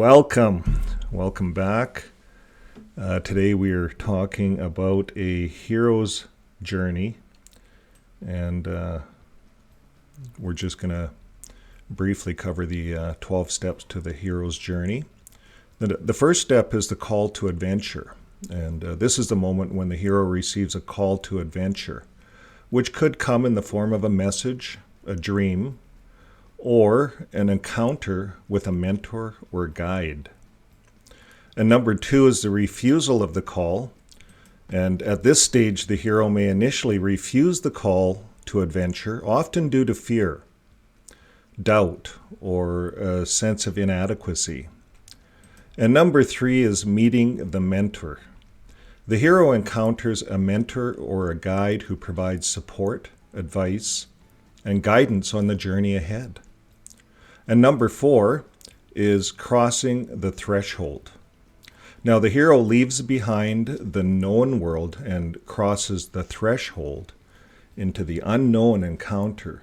Welcome back. Today we are talking about a hero's journey, and we're just going to briefly cover the 12 steps to the hero's journey. The first step is the call to adventure, and this is the moment when the hero receives a call to adventure, which could come in the form of a message, a dream, or an encounter with a mentor or guide. And number 2 is the refusal of the call. And at this stage, the hero may initially refuse the call to adventure, often due to fear, doubt, or a sense of inadequacy. And number 3 is meeting the mentor. The hero encounters a mentor or a guide who provides support, advice, and guidance on the journey ahead. And number 4 is crossing the threshold. Now the hero leaves behind the known world and crosses the threshold into the unknown encounter.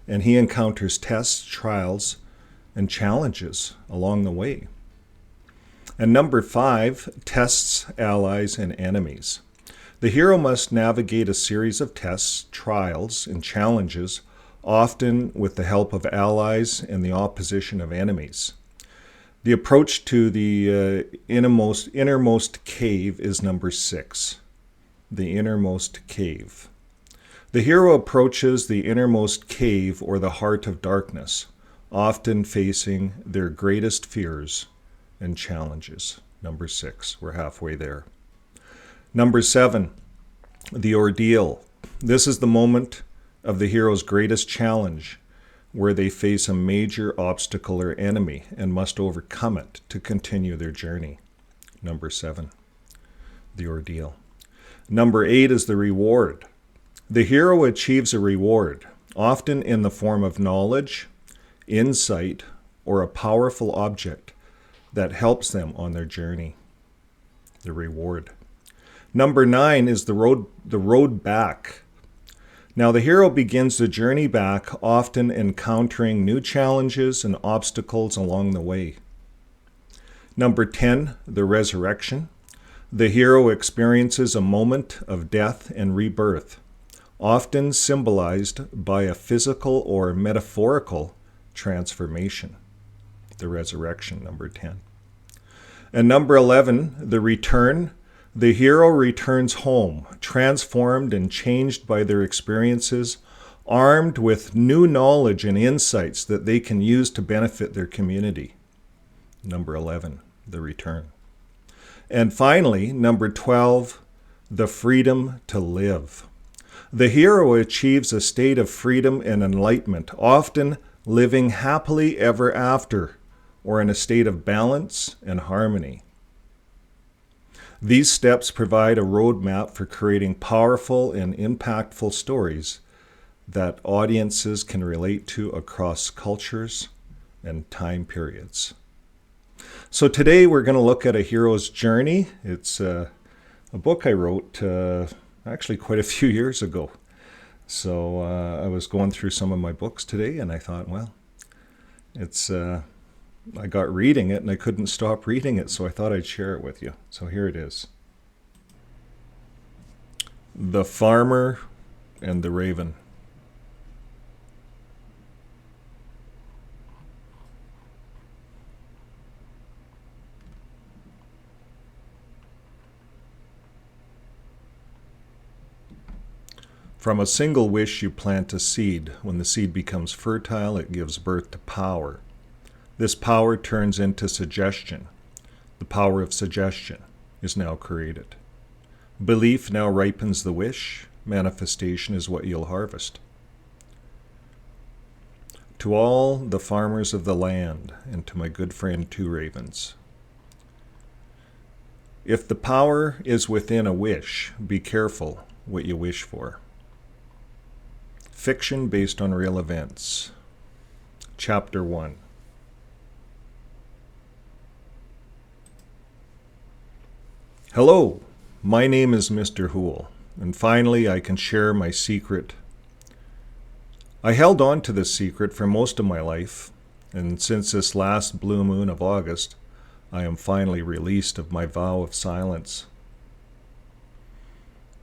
And he encounters tests, trials, and challenges along the way. And number 5, tests, allies, and enemies. The hero must navigate a series of tests, trials, and challenges, often with the help of allies and the opposition of enemies. The approach to the innermost cave is number 6, the innermost cave. The hero approaches the innermost cave or the heart of darkness, often facing their greatest fears and challenges. Number 6, we're halfway there. Number 7, the ordeal. This is the moment of the hero's greatest challenge, where they face a major obstacle or enemy and must overcome it to continue their journey. Number 7, the ordeal. Number 8 is the reward. The hero achieves a reward, often in the form of knowledge, insight, or a powerful object that helps them on their journey. The reward. Number 9 is the road back. Now the hero begins the journey back, often encountering new challenges and obstacles along the way. Number 10, the resurrection. The hero experiences a moment of death and rebirth, often symbolized by a physical or metaphorical transformation. The resurrection, number 10. And number 11, the return. The hero returns home, transformed and changed by their experiences, armed with new knowledge and insights that they can use to benefit their community. Number 11, the return. And finally, number 12, the freedom to live. The hero achieves a state of freedom and enlightenment, often living happily ever after, or in a state of balance and harmony. These steps provide a roadmap for creating powerful and impactful stories that audiences can relate to across cultures and time periods. So today we're going to look at a hero's journey. It's a book I wrote actually quite a few years ago. So I was going through some of my books today and I thought, well, I got reading it and I couldn't stop reading it, so I thought I'd share it with you. So here it is. The Farmer and the Raven. From a single wish you plant a seed. When the seed becomes fertile, it gives birth to power. This power turns into suggestion. The power of suggestion is now created. Belief now ripens the wish. Manifestation is what you'll harvest. To all the farmers of the land, and to my good friend Two Ravens. If the power is within a wish, be careful what you wish for. Fiction based on real events. Chapter 1. Hello, my name is Mr. Houle, and finally I can share my secret. I held on to this secret for most of my life, and since this last blue moon of August, I am finally released of my vow of silence.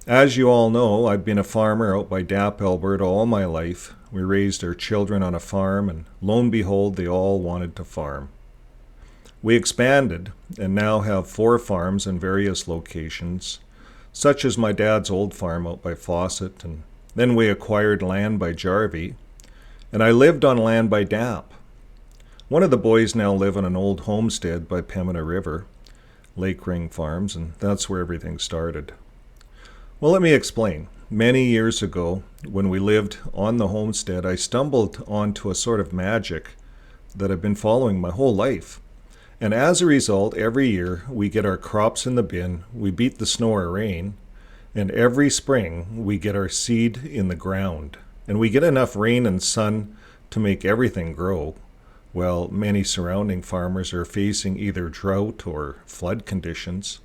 As you all know, I've been a farmer out by Dap, Alberta all my life. We raised our children on a farm, and lo and behold, they all wanted to farm. We expanded and now have 4 farms in various locations, such as my dad's old farm out by Fawcett, and then we acquired land by Jarvie, and I lived on land by Dap. One of the boys now live on an old homestead by Pembina River, Lake Ring Farms, and that's where everything started. Well, let me explain. Many years ago, when we lived on the homestead, I stumbled onto a sort of magic that I've been following my whole life. And as a result, every year we get our crops in the bin, we beat the snow or rain, and every spring we get our seed in the ground. And we get enough rain and sun to make everything grow. Well, many surrounding farmers are facing either drought or flood conditions.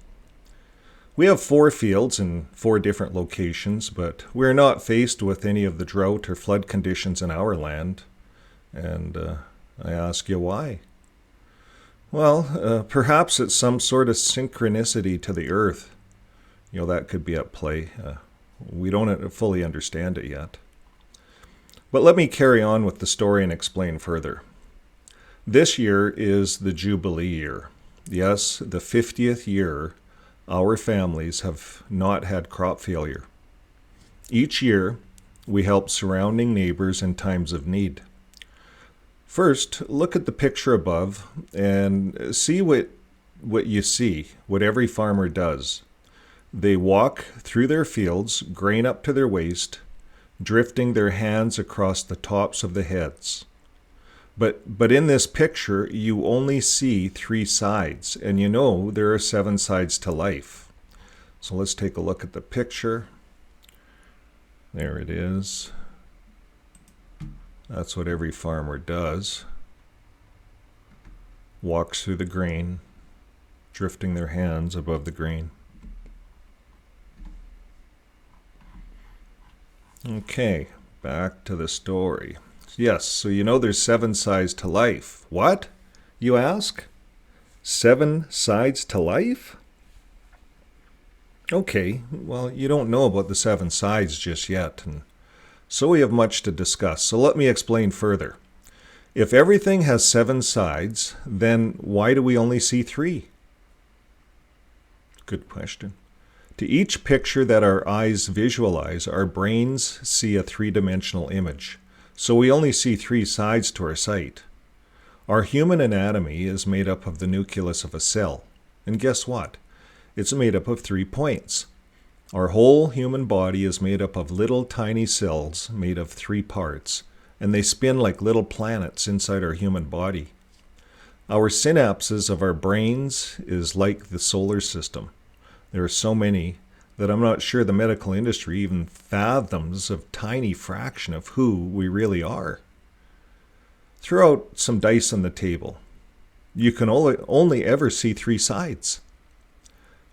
We have 4 fields in 4 different locations, but we're not faced with any of the drought or flood conditions in our land. And I ask you why? Well, perhaps it's some sort of synchronicity to the earth. That could be at play. We don't fully understand it yet. But let me carry on with the story and explain further. This year is the Jubilee year. Yes, the 50th year our families have not had crop failure. Each year, we help surrounding neighbors in times of need. First, look at the picture above and see what you see, what every farmer does. They walk through their fields, grain up to their waist, drifting their hands across the tops of the heads. But in this picture, you only see 3 sides, and there are 7 sides to life. So let's take a look at the picture. There it is. That's what every farmer does. Walks through the grain, drifting their hands above the grain. Okay, back to the story. Yes, so there's 7 sides to life. What? You ask? 7 sides to life? Okay, well, you don't know about the 7 sides just yet, and so we have much to discuss. So let me explain further. If everything has 7 sides, then why do we only see 3? Good question. To each picture that our eyes visualize, our brains see a 3-dimensional image. So we only see 3 sides to our sight. Our human anatomy is made up of the nucleus of a cell. And guess what? It's made up of 3 points. Our whole human body is made up of little tiny cells made of 3 parts, and they spin like little planets inside our human body. Our synapses of our brains is like the solar system. There are so many that I'm not sure the medical industry even fathoms a tiny fraction of who we really are. Throw out some dice on the table. You can only ever see 3 sides.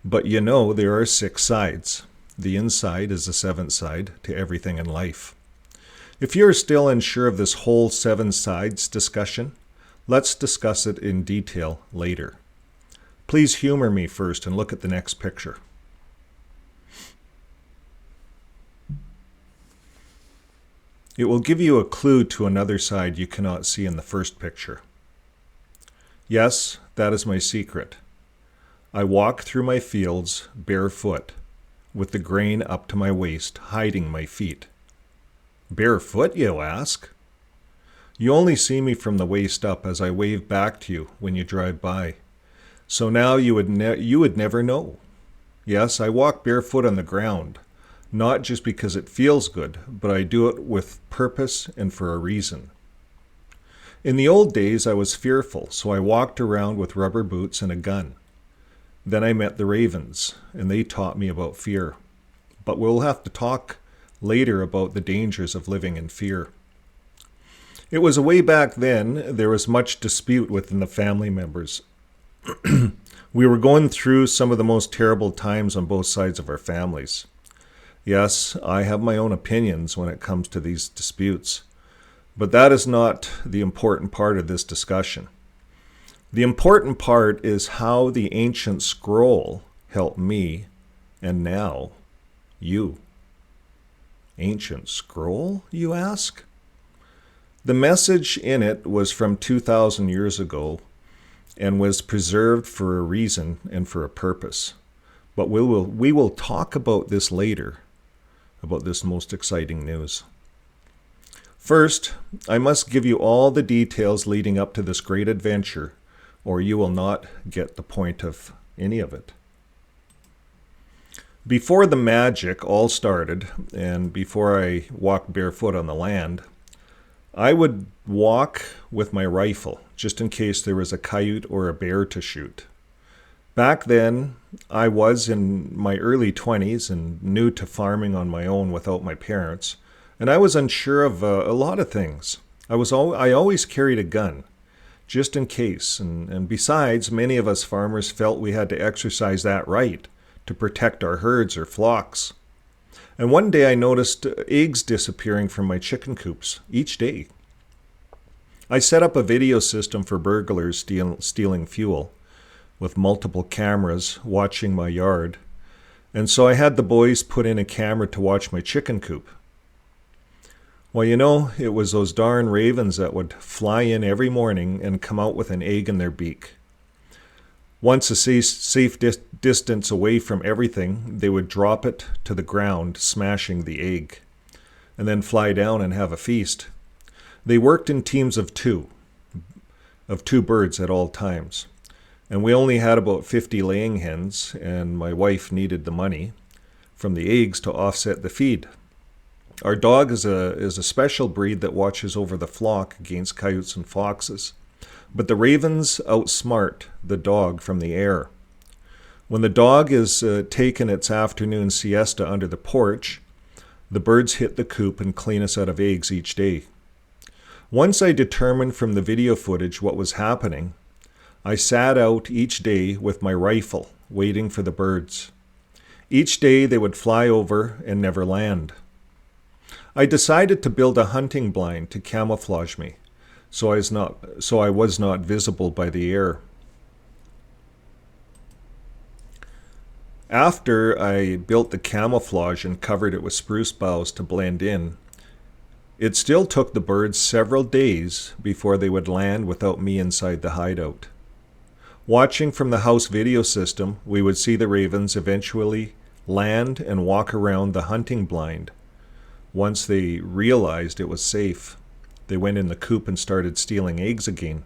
But there are 6 sides. The inside is the 7th side to everything in life. If you're still unsure of this whole 7 sides discussion, let's discuss it in detail later. Please humor me first and look at the next picture. It will give you a clue to another side you cannot see in the first picture. Yes, that is my secret. I walk through my fields barefoot, with the grain up to my waist, hiding my feet. Barefoot, you ask? You only see me from the waist up as I wave back to you when you drive by. So now you would never know. Yes, I walk barefoot on the ground. Not just because it feels good, but I do it with purpose and for a reason. In the old days, I was fearful, so I walked around with rubber boots and a gun. Then I met the Ravens, and they taught me about fear. But we'll have to talk later about the dangers of living in fear. It was way back then, there was much dispute within the family members. We were going through some of the most terrible times on both sides of our families. Yes, I have my own opinions when it comes to these disputes, but that is not the important part of this discussion. The important part is how the ancient scroll helped me and now you. Ancient scroll, you ask? The message in it was from 2,000 years ago and was preserved for a reason and for a purpose. But we will talk about this later, about this most exciting news. First, I must give you all the details leading up to this great adventure, or you will not get the point of any of it. Before the magic all started, and before I walked barefoot on the land, I would walk with my rifle, just in case there was a coyote or a bear to shoot. Back then, I was in my early 20s and new to farming on my own without my parents, and I was unsure of a lot of things. I always carried a gun, just in case, and besides, many of us farmers felt we had to exercise that right to protect our herds or flocks. And one day I noticed eggs disappearing from my chicken coops each day. I set up a video system for burglars stealing fuel, with multiple cameras watching my yard, and so I had the boys put in a camera to watch my chicken coop. Well, it was those darn ravens that would fly in every morning and come out with an egg in their beak. Once a safe distance away from everything, they would drop it to the ground, smashing the egg, and then fly down and have a feast. They worked in teams of two birds at all times. And we only had about 50 laying hens, and my wife needed the money from the eggs to offset the feed. Our dog is a special breed that watches over the flock against coyotes and foxes. But the ravens outsmart the dog from the air. When the dog is taking its afternoon siesta under the porch, the birds hit the coop and clean us out of eggs each day. Once I determined from the video footage what was happening, I sat out each day with my rifle, waiting for the birds. Each day they would fly over and never land. I decided to build a hunting blind to camouflage me, so I was not visible by the air. After I built the camouflage and covered it with spruce boughs to blend in, it still took the birds several days before they would land without me inside the hideout. Watching from the house video system, we would see the ravens eventually land and walk around the hunting blind. Once they realized it was safe, they went in the coop and started stealing eggs again.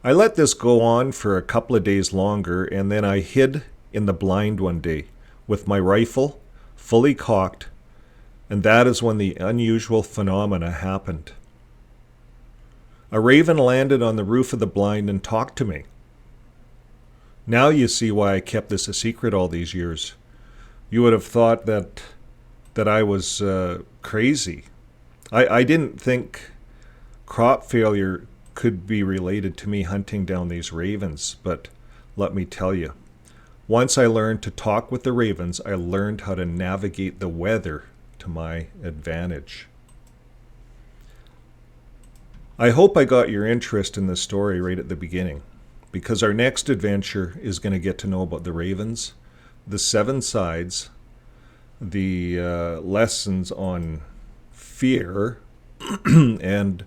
I let this go on for a couple of days longer, and then I hid in the blind one day with my rifle fully cocked, and that is when the unusual phenomena happened. A raven landed on the roof of the blind and talked to me. Now you see why I kept this a secret all these years. You would have thought that I was crazy. I didn't think crop failure could be related to me hunting down these ravens, but let me tell you, once I learned to talk with the ravens, I learned how to navigate the weather to my advantage. I hope I got your interest in this story right at the beginning, because our next adventure is going to get to know about the ravens, the 7 sides, the lessons on fear, and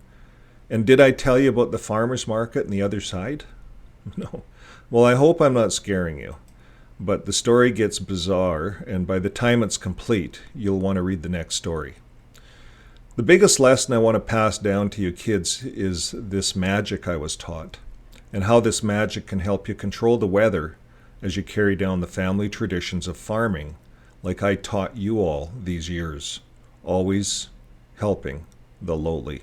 did I tell you about the farmer's market and the other side? No. Well, I hope I'm not scaring you, but the story gets bizarre, and by the time it's complete, you'll want to read the next story. The biggest lesson I want to pass down to you kids is this magic I was taught, and how this magic can help you control the weather as you carry down the family traditions of farming, like I taught you all these years, always helping the lowly.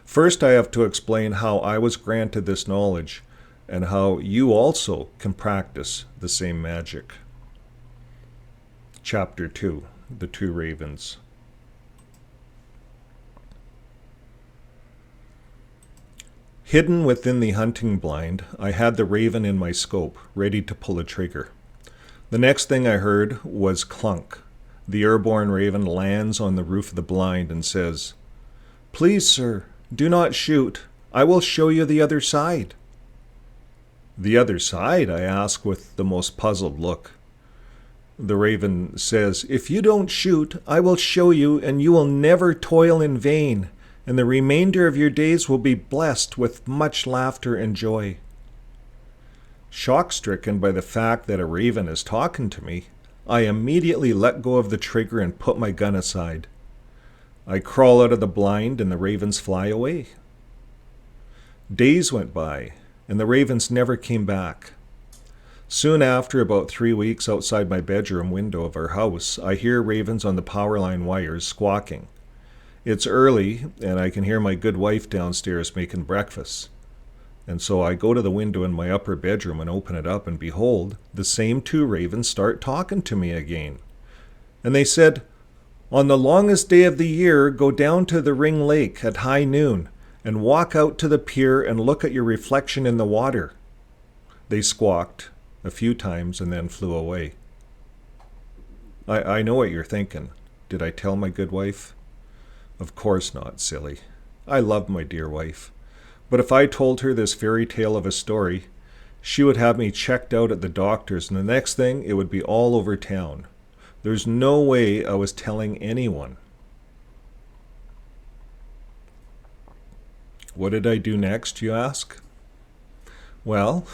First, I have to explain how I was granted this knowledge and how you also can practice the same magic. Chapter 2, The 2 Ravens. Hidden within the hunting blind, I had the raven in my scope, ready to pull a trigger. The next thing I heard was clunk. The airborne raven lands on the roof of the blind and says, "Please, sir, do not shoot. I will show you the other side." The other side, I ask with the most puzzled look. The raven says, "If you don't shoot, I will show you, and you will never toil in vain, and the remainder of your days will be blessed with much laughter and joy." Shock-stricken by the fact that a raven is talking to me, I immediately let go of the trigger and put my gun aside. I crawl out of the blind and the ravens fly away. Days went by, and the ravens never came back. Soon after, about 3 weeks outside my bedroom window of our house, I hear ravens on the power line wires squawking. It's early, and I can hear my good wife downstairs making breakfast. And so I go to the window in my upper bedroom and open it up, and behold, the same 2 ravens start talking to me again. And they said, "On the longest day of the year, go down to the Ring Lake at high noon, and walk out to the pier and look at your reflection in the water." They squawked a few times and then flew away. I know what you're thinking. Did I tell my good wife? Of course not, silly. I love my dear wife. But if I told her this fairy tale of a story, she would have me checked out at the doctor's, and the next thing, it would be all over town. There's no way I was telling anyone. What did I do next, you ask? Well,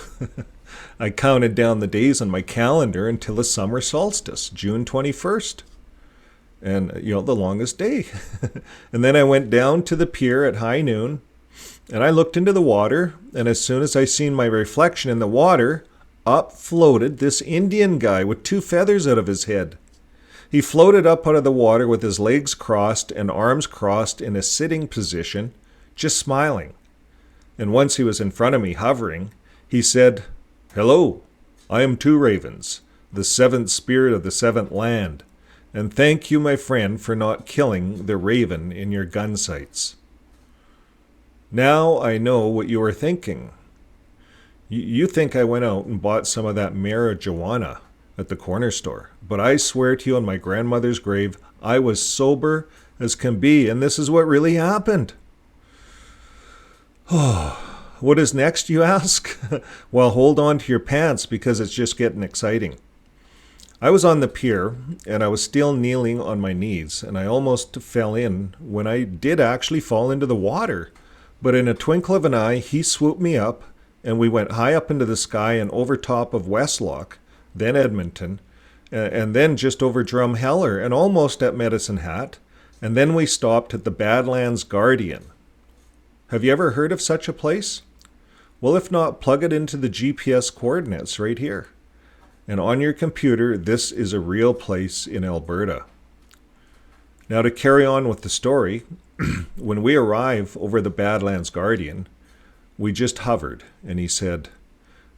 I counted down the days on my calendar until the summer solstice, June 21st. And, the longest day. And then I went down to the pier at high noon, and I looked into the water, and as soon as I seen my reflection in the water, up floated this Indian guy with 2 feathers out of his head. He floated up out of the water with his legs crossed and arms crossed in a sitting position, just smiling. And once he was in front of me hovering, he said, "Hello, I am 2 ravens, the 7th spirit of the 7th land, and thank you, my friend, for not killing the raven in your gun sights." Now I know what you are thinking. You think I went out and bought some of that marijuana at the corner store, but I swear to you on my grandmother's grave, I was sober as can be, and this is what really happened. What is next, you ask? Well, hold on to your pants because it's just getting exciting. I was on the pier, and I was still kneeling on my knees, and I almost fell in when I did actually fall into the water. But in a twinkle of an eye, he swooped me up, and we went high up into the sky and over top of Westlock, then Edmonton, and then just over Drumheller, and almost at Medicine Hat, and then we stopped at the Badlands Guardian. Have you ever heard of such a place? Well, if not, plug it into the GPS coordinates right here. And on your computer, this is a real place in Alberta. Now to carry on with the story, when we arrive over the Badlands Guardian, we just hovered, and he said,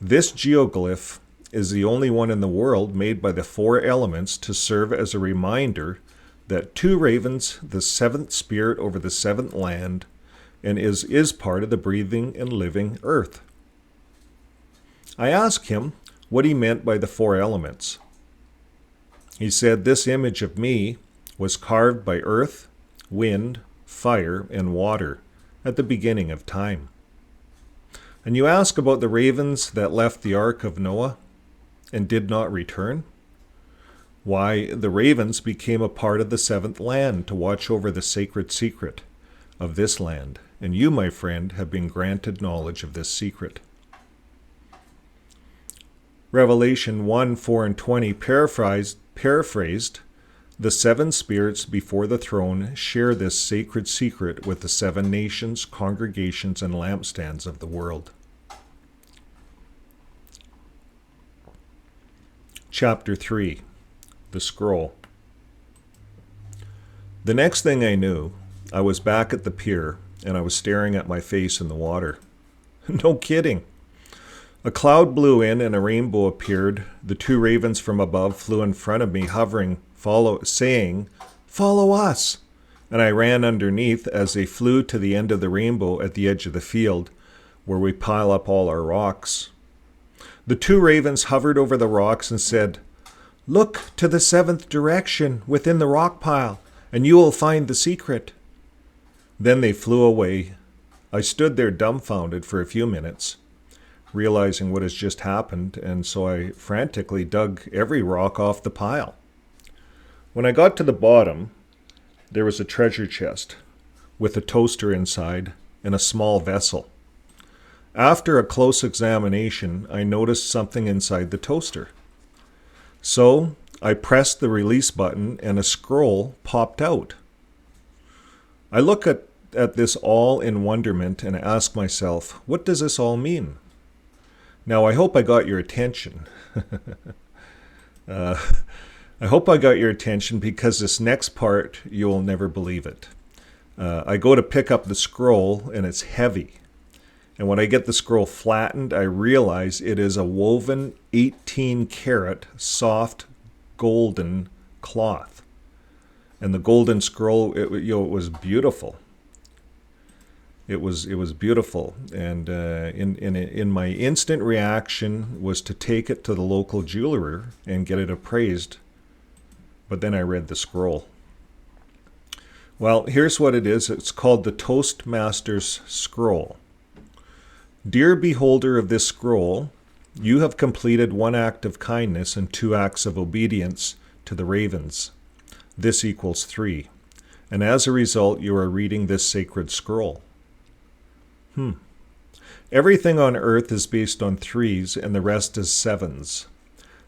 "This geoglyph is the only one in the world made by the 4 elements to serve as a reminder that 2 ravens, the 7th spirit over the 7th land, and is part of the breathing and living earth." I asked him what he meant by the 4 elements. He said this image of me was carved by earth, wind, fire, and water at the beginning of time. And you ask about the ravens that left the Ark of Noah and did not return? Why, the ravens became a part of the 7th land to watch over the sacred secret of this land, and you, my friend, have been granted knowledge of this secret. Revelation 1, 4, and 20 paraphrased, the 7 spirits before the throne share this sacred secret with the 7 nations, congregations, and lampstands of the world. Chapter 3, The Scroll. The next thing I knew, I was back at the pier, and I was staring at my face in the water. No kidding. A cloud blew in and a rainbow appeared. The 2 ravens from above flew in front of me, hovering, saying, "Follow us." And I ran underneath as they flew to the end of the rainbow at the edge of the field, where we pile up all our rocks. The 2 ravens hovered over the rocks and said, "Look to the 7th direction within the rock pile, and you will find the secret." Then they flew away. I stood there dumbfounded for a few minutes. realizing what has just happened, and so I frantically dug every rock off the pile. When I got to the bottom, there was a treasure chest with a toaster inside and a small vessel. After a close examination, I noticed something inside the toaster. So I pressed the release button and a scroll popped out. I look at this all in wonderment and ask myself, what does this all mean? Now, I hope I got your attention. I hope I got your attention because this next part, you'll never believe it. I go to pick up the scroll and it's heavy. And when I get the scroll flattened, I realize it is a woven 18-karat soft golden cloth. And the golden scroll, it was beautiful. It was beautiful, and in my instant reaction was to take it to the local jeweler and get it appraised. But then I read the scroll. Well, here's what it is. It's called the Toastmaster's Scroll. Dear beholder of this scroll, you have completed 1 act of kindness and 2 acts of obedience to the ravens. This equals 3. And as a result, you are reading this sacred scroll. Everything on earth is based on 3s and the rest is 7s.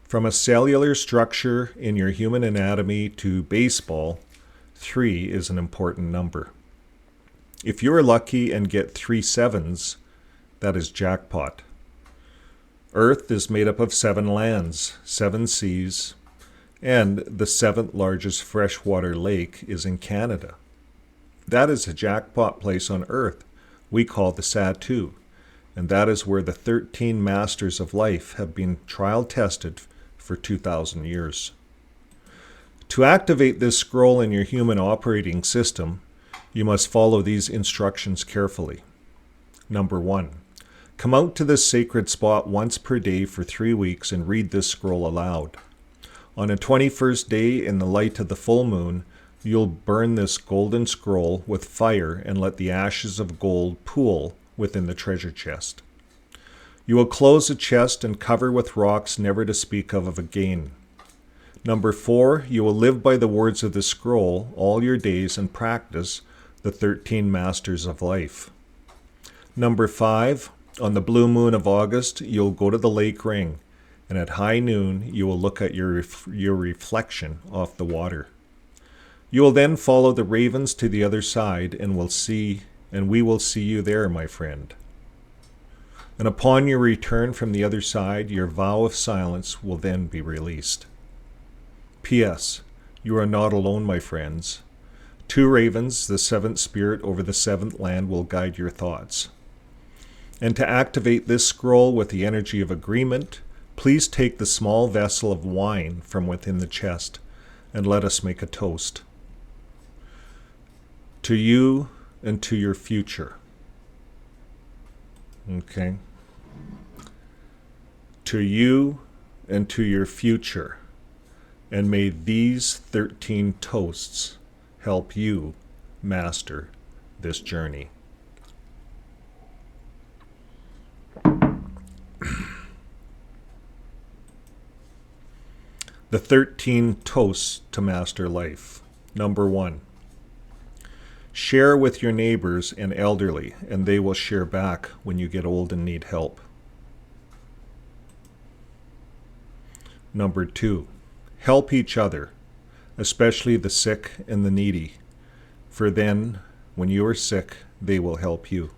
From a cellular structure in your human anatomy to baseball, 3 is an important number. If you are lucky and get 3 7s, that is jackpot. Earth is made up of 7 lands, 7 seas, and the 7th largest freshwater lake is in Canada. That is a jackpot place on Earth we call the Satu, and that is where the 13 masters of life have been trial tested for 2,000 years. To activate this scroll in your human operating system, you must follow these instructions carefully. Number 1. Come out to this sacred spot once per day for 3 weeks and read this scroll aloud. On a 21st day in the light of the full moon, you'll burn this golden scroll with fire and let the ashes of gold pool within the treasure chest. You will close the chest and cover with rocks never to speak of again. Number 4, you will live by the words of the scroll all your days and practice the 13 masters of life. Number 5, on the blue moon of August, you'll go to the lake ring, and at high noon, you will look at your reflection off the water. You will then follow the ravens to the other side, and we will see you there, my friend. And upon your return from the other side, your vow of silence will then be released. P.S. You are not alone, my friends. 2 ravens, the 7th spirit over the 7th land, will guide your thoughts. And to activate this scroll with the energy of agreement, please take the small vessel of wine from within the chest, and let us make a toast. To you and to your future. Okay. To you and to your future. And may these 13 toasts help you master this journey. The 13 toasts to master life. Number 1. Share with your neighbors and elderly, and they will share back when you get old and need help. Number 2. Help each other, especially the sick and the needy, for then, when you are sick, they will help you.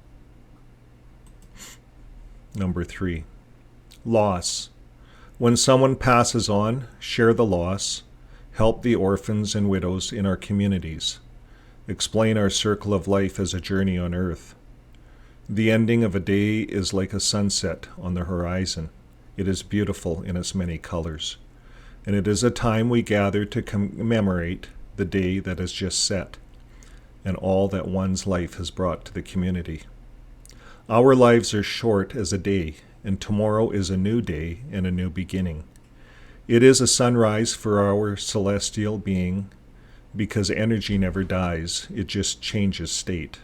Number 3. Loss. When someone passes on, share the loss, help the orphans and widows in our communities. Explain our circle of life as a journey on earth. The ending of a day is like a sunset on the horizon. It is beautiful in its many colors. And it is a time we gather to commemorate the day that has just set and all that one's life has brought to the community. Our lives are short as a day, and tomorrow is a new day and a new beginning. It is a sunrise for our celestial being, because energy never dies, it just changes state.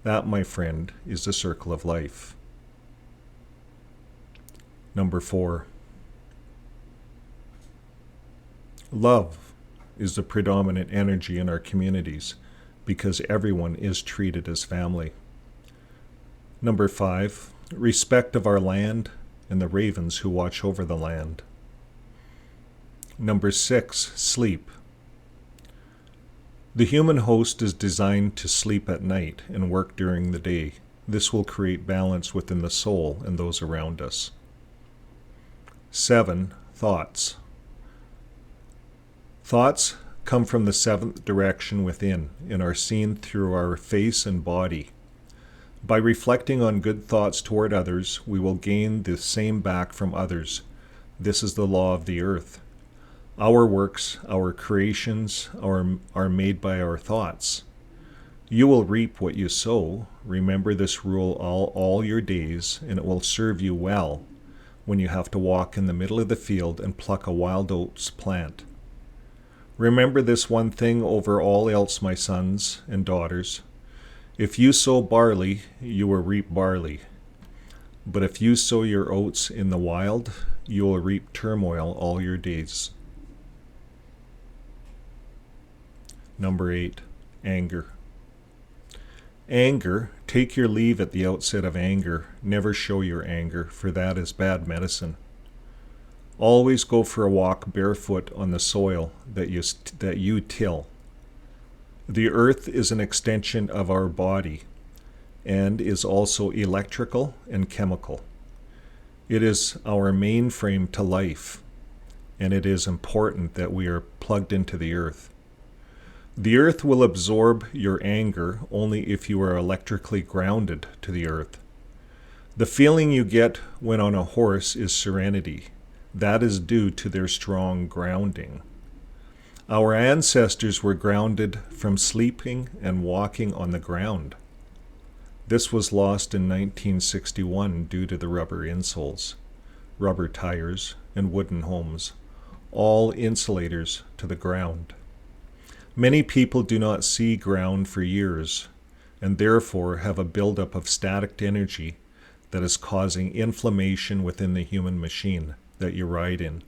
That, my friend, is the circle of life. Number 4, love is the predominant energy in our communities because everyone is treated as family. Number 5, respect of our land and the ravens who watch over the land. Number 6, sleep. The human host is designed to sleep at night and work during the day. This will create balance within the soul and those around us. 7, thoughts. Thoughts come from the 7th direction within and are seen through our face and body. By reflecting on good thoughts toward others, we will gain the same back from others. This is the law of the earth. Our works, our creations, are made by our thoughts. You will reap what you sow. Remember this rule all your days, and it will serve you well when you have to walk in the middle of the field and pluck a wild oats plant. Remember this one thing over all else, my sons and daughters. If you sow barley, you will reap barley. But if you sow your oats in the wild, you will reap turmoil all your days. Number 8, anger. Anger, take your leave at the outset of anger. Never show your anger, for that is bad medicine. Always go for a walk barefoot on the soil that you till. The earth is an extension of our body and is also electrical and chemical. It is our mainframe to life, and it is important that we are plugged into the earth. The earth will absorb your anger only if you are electrically grounded to the earth. The feeling you get when on a horse is serenity. That is due to their strong grounding. Our ancestors were grounded from sleeping and walking on the ground. This was lost in 1961 due to the rubber insoles, rubber tires, and wooden homes, all insulators to the ground. Many people do not see ground for years, and therefore have a buildup of static energy that is causing inflammation within the human machine that you ride in.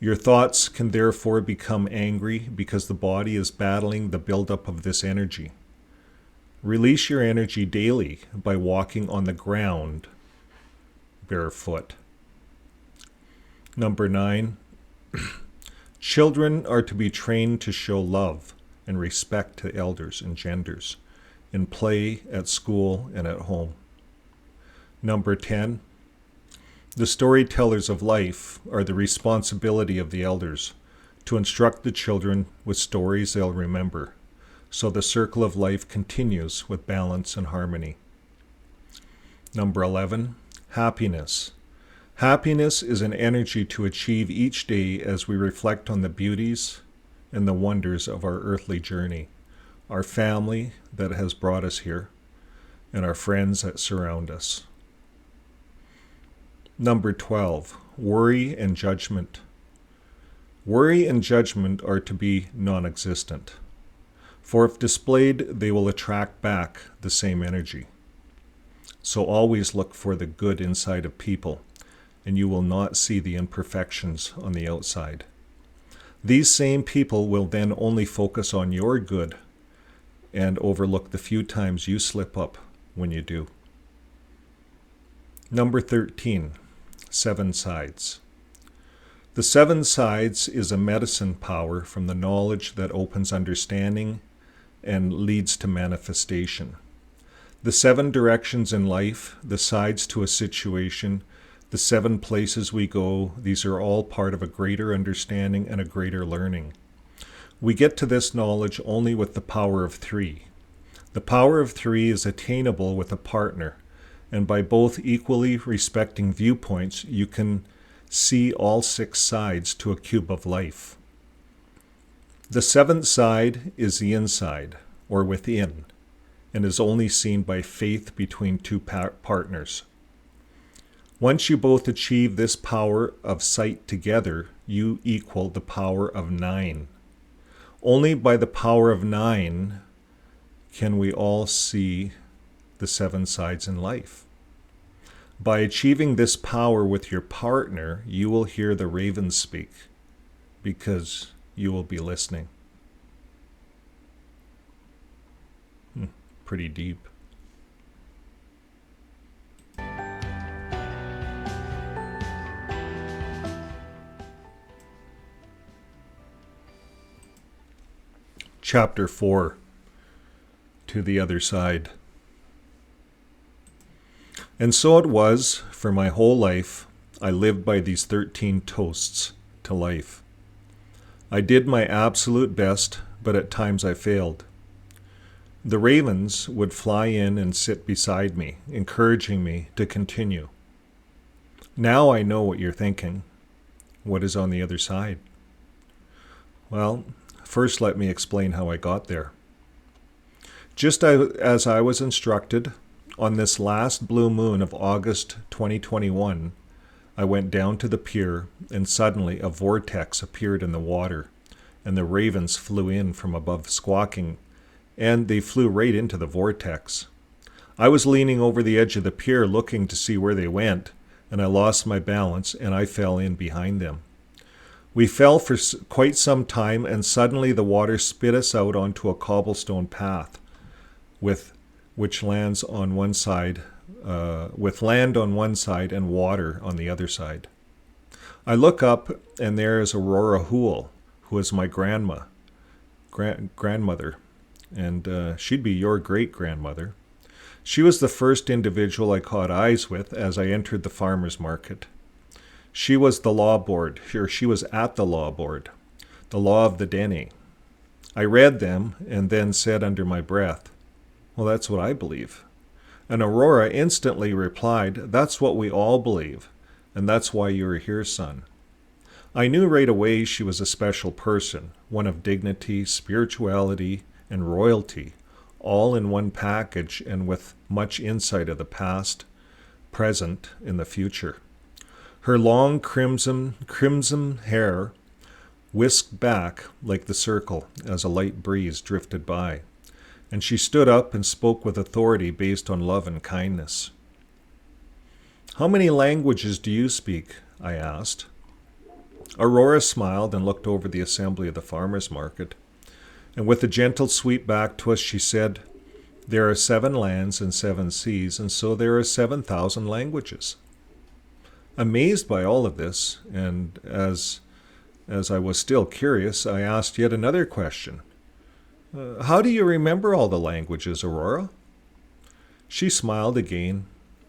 Your thoughts can therefore become angry because the body is battling the buildup of this energy. Release your energy daily by walking on the ground barefoot. Number 9, children are to be trained to show love and respect to elders and genders in play, at school, and at home. Number 10, the storytellers of life are the responsibility of the elders to instruct the children with stories they'll remember, so the circle of life continues with balance and harmony. Number 11, happiness. Happiness is an energy to achieve each day as we reflect on the beauties and the wonders of our earthly journey, our family that has brought us here, and our friends that surround us. Number 12, worry and judgment. Worry and judgment are to be non-existent, for if displayed, they will attract back the same energy. So always look for the good inside of people, and you will not see the imperfections on the outside. These same people will then only focus on your good and overlook the few times you slip up when you do. Number 13, 7 sides. The 7 sides is a medicine power from the knowledge that opens understanding and leads to manifestation. The 7 directions in life, the sides to a situation, the 7 places we go, these are all part of a greater understanding and a greater learning. We get to this knowledge only with the power of 3. The power of 3 is attainable with a partner, and by both equally respecting viewpoints, you can see all 6 sides to a cube of life. The 7th side is the inside, or within, and is only seen by faith between 2 partners. Once you both achieve this power of sight together, you equal the power of 9. Only by the power of 9 can we all see the 7 sides in life. By achieving this power with your partner, you will hear the ravens speak because you will be listening. Pretty deep. Chapter 4, To the Other Side. And so it was, for my whole life, I lived by these 13 toasts to life. I did my absolute best, but at times I failed. The ravens would fly in and sit beside me, encouraging me to continue. Now I know what you're thinking. What is on the other side? Well, first let me explain how I got there. Just as I was instructed, on this last blue moon of August 2021, I went down to the pier, and suddenly a vortex appeared in the water, and the ravens flew in from above squawking, and they flew right into the vortex. I was leaning over the edge of the pier looking to see where they went, and I lost my balance, and I fell in behind them. We fell for quite some time, and suddenly the water spit us out onto a cobblestone path, with land on one side and water on the other side. I look up, and there is Vern Houle, who is my grandmother, and she'd be your great-grandmother. She was the first individual I caught eyes with as I entered the farmer's market. She was at the law board, the law of the Denny. I read them and then said under my breath, "Well, that's what I believe." And Aurora instantly replied, "That's what we all believe, and that's why you're here, son." I knew right away she was a special person, one of dignity, spirituality, and royalty, all in one package and with much insight of the past, present, and the future. Her long crimson hair whisked back like the circle as a light breeze drifted by, and she stood up and spoke with authority based on love and kindness. "How many languages do you speak?" I asked. Aurora smiled and looked over the assembly of the farmer's market, and with a gentle sweep back to us, she said, "There are 7 lands and 7 seas, and so there are 7,000 languages." Amazed by all of this, and as I was still curious, I asked yet another question. "How do you remember all the languages, Aurora?" She smiled again,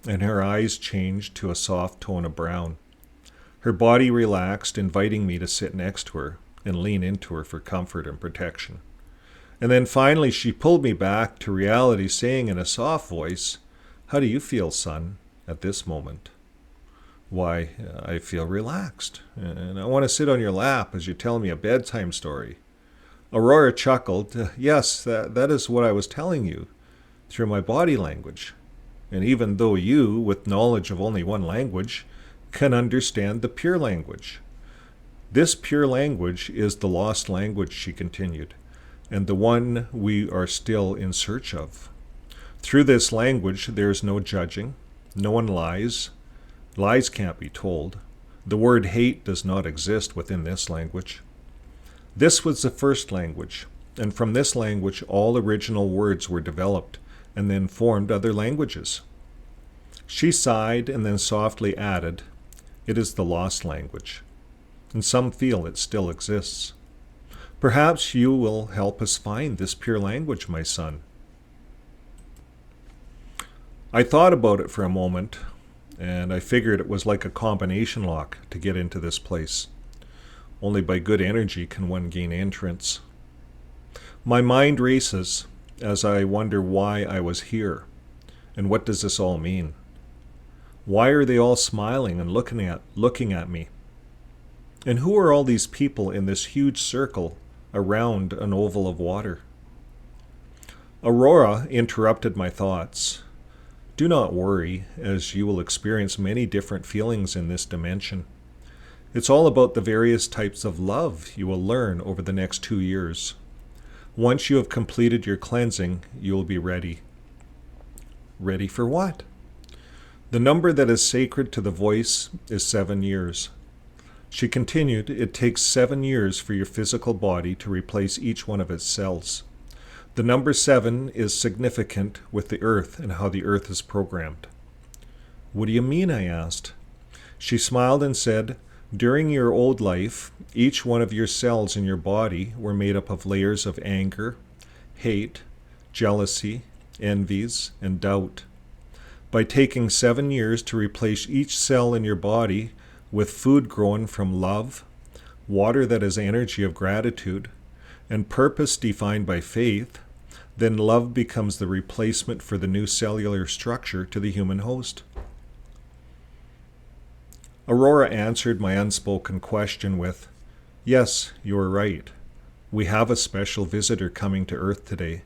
and her eyes changed to a soft tone of brown. Her body relaxed, inviting me to sit next to her and lean into her for comfort and protection. And then finally she pulled me back to reality, saying in a soft voice, "How do you feel, son, at this moment?" "Why, I feel relaxed, and I want to sit on your lap as you tell me a bedtime story." Aurora chuckled. "Yes, that is what I was telling you, through my body language. And even though you, with knowledge of only one language, can understand the pure language. This pure language is the lost language," she continued, "and the one we are still in search of. Through this language there is no judging, no one lies. Lies can't be told. The word hate does not exist within this language. This was the first language, and from this language all original words were developed and then formed other languages." She sighed and then softly added, "It is the lost language, and some feel it still exists. Perhaps you will help us find this pure language, my son." I thought about it for a moment, and I figured it was like a combination lock to get into this place. Only by good energy can one gain entrance. My mind races as I wonder why I was here, and what does this all mean? Why are they all smiling and looking at me? And who are all these people in this huge circle around an oval of water? Aurora interrupted my thoughts. "Do not worry, as you will experience many different feelings in this dimension. It's all about the various types of love you will learn over the next 2 years. Once you have completed your cleansing, you will be ready." "Ready for what?" The number that is sacred to the voice is 7 years. She continued, it takes 7 years for your physical body to replace each one of its cells. The number 7 is significant with the earth and how the earth is programmed. What do you mean? I asked. She smiled and said, during your old life, each one of your cells in your body were made up of layers of anger, hate, jealousy, envies, and doubt. By taking 7 years to replace each cell in your body with food grown from love, water that is energy of gratitude, and purpose defined by faith, then love becomes the replacement for the new cellular structure to the human host. Aurora answered my unspoken question with, yes, you are right. We have a special visitor coming to Earth today,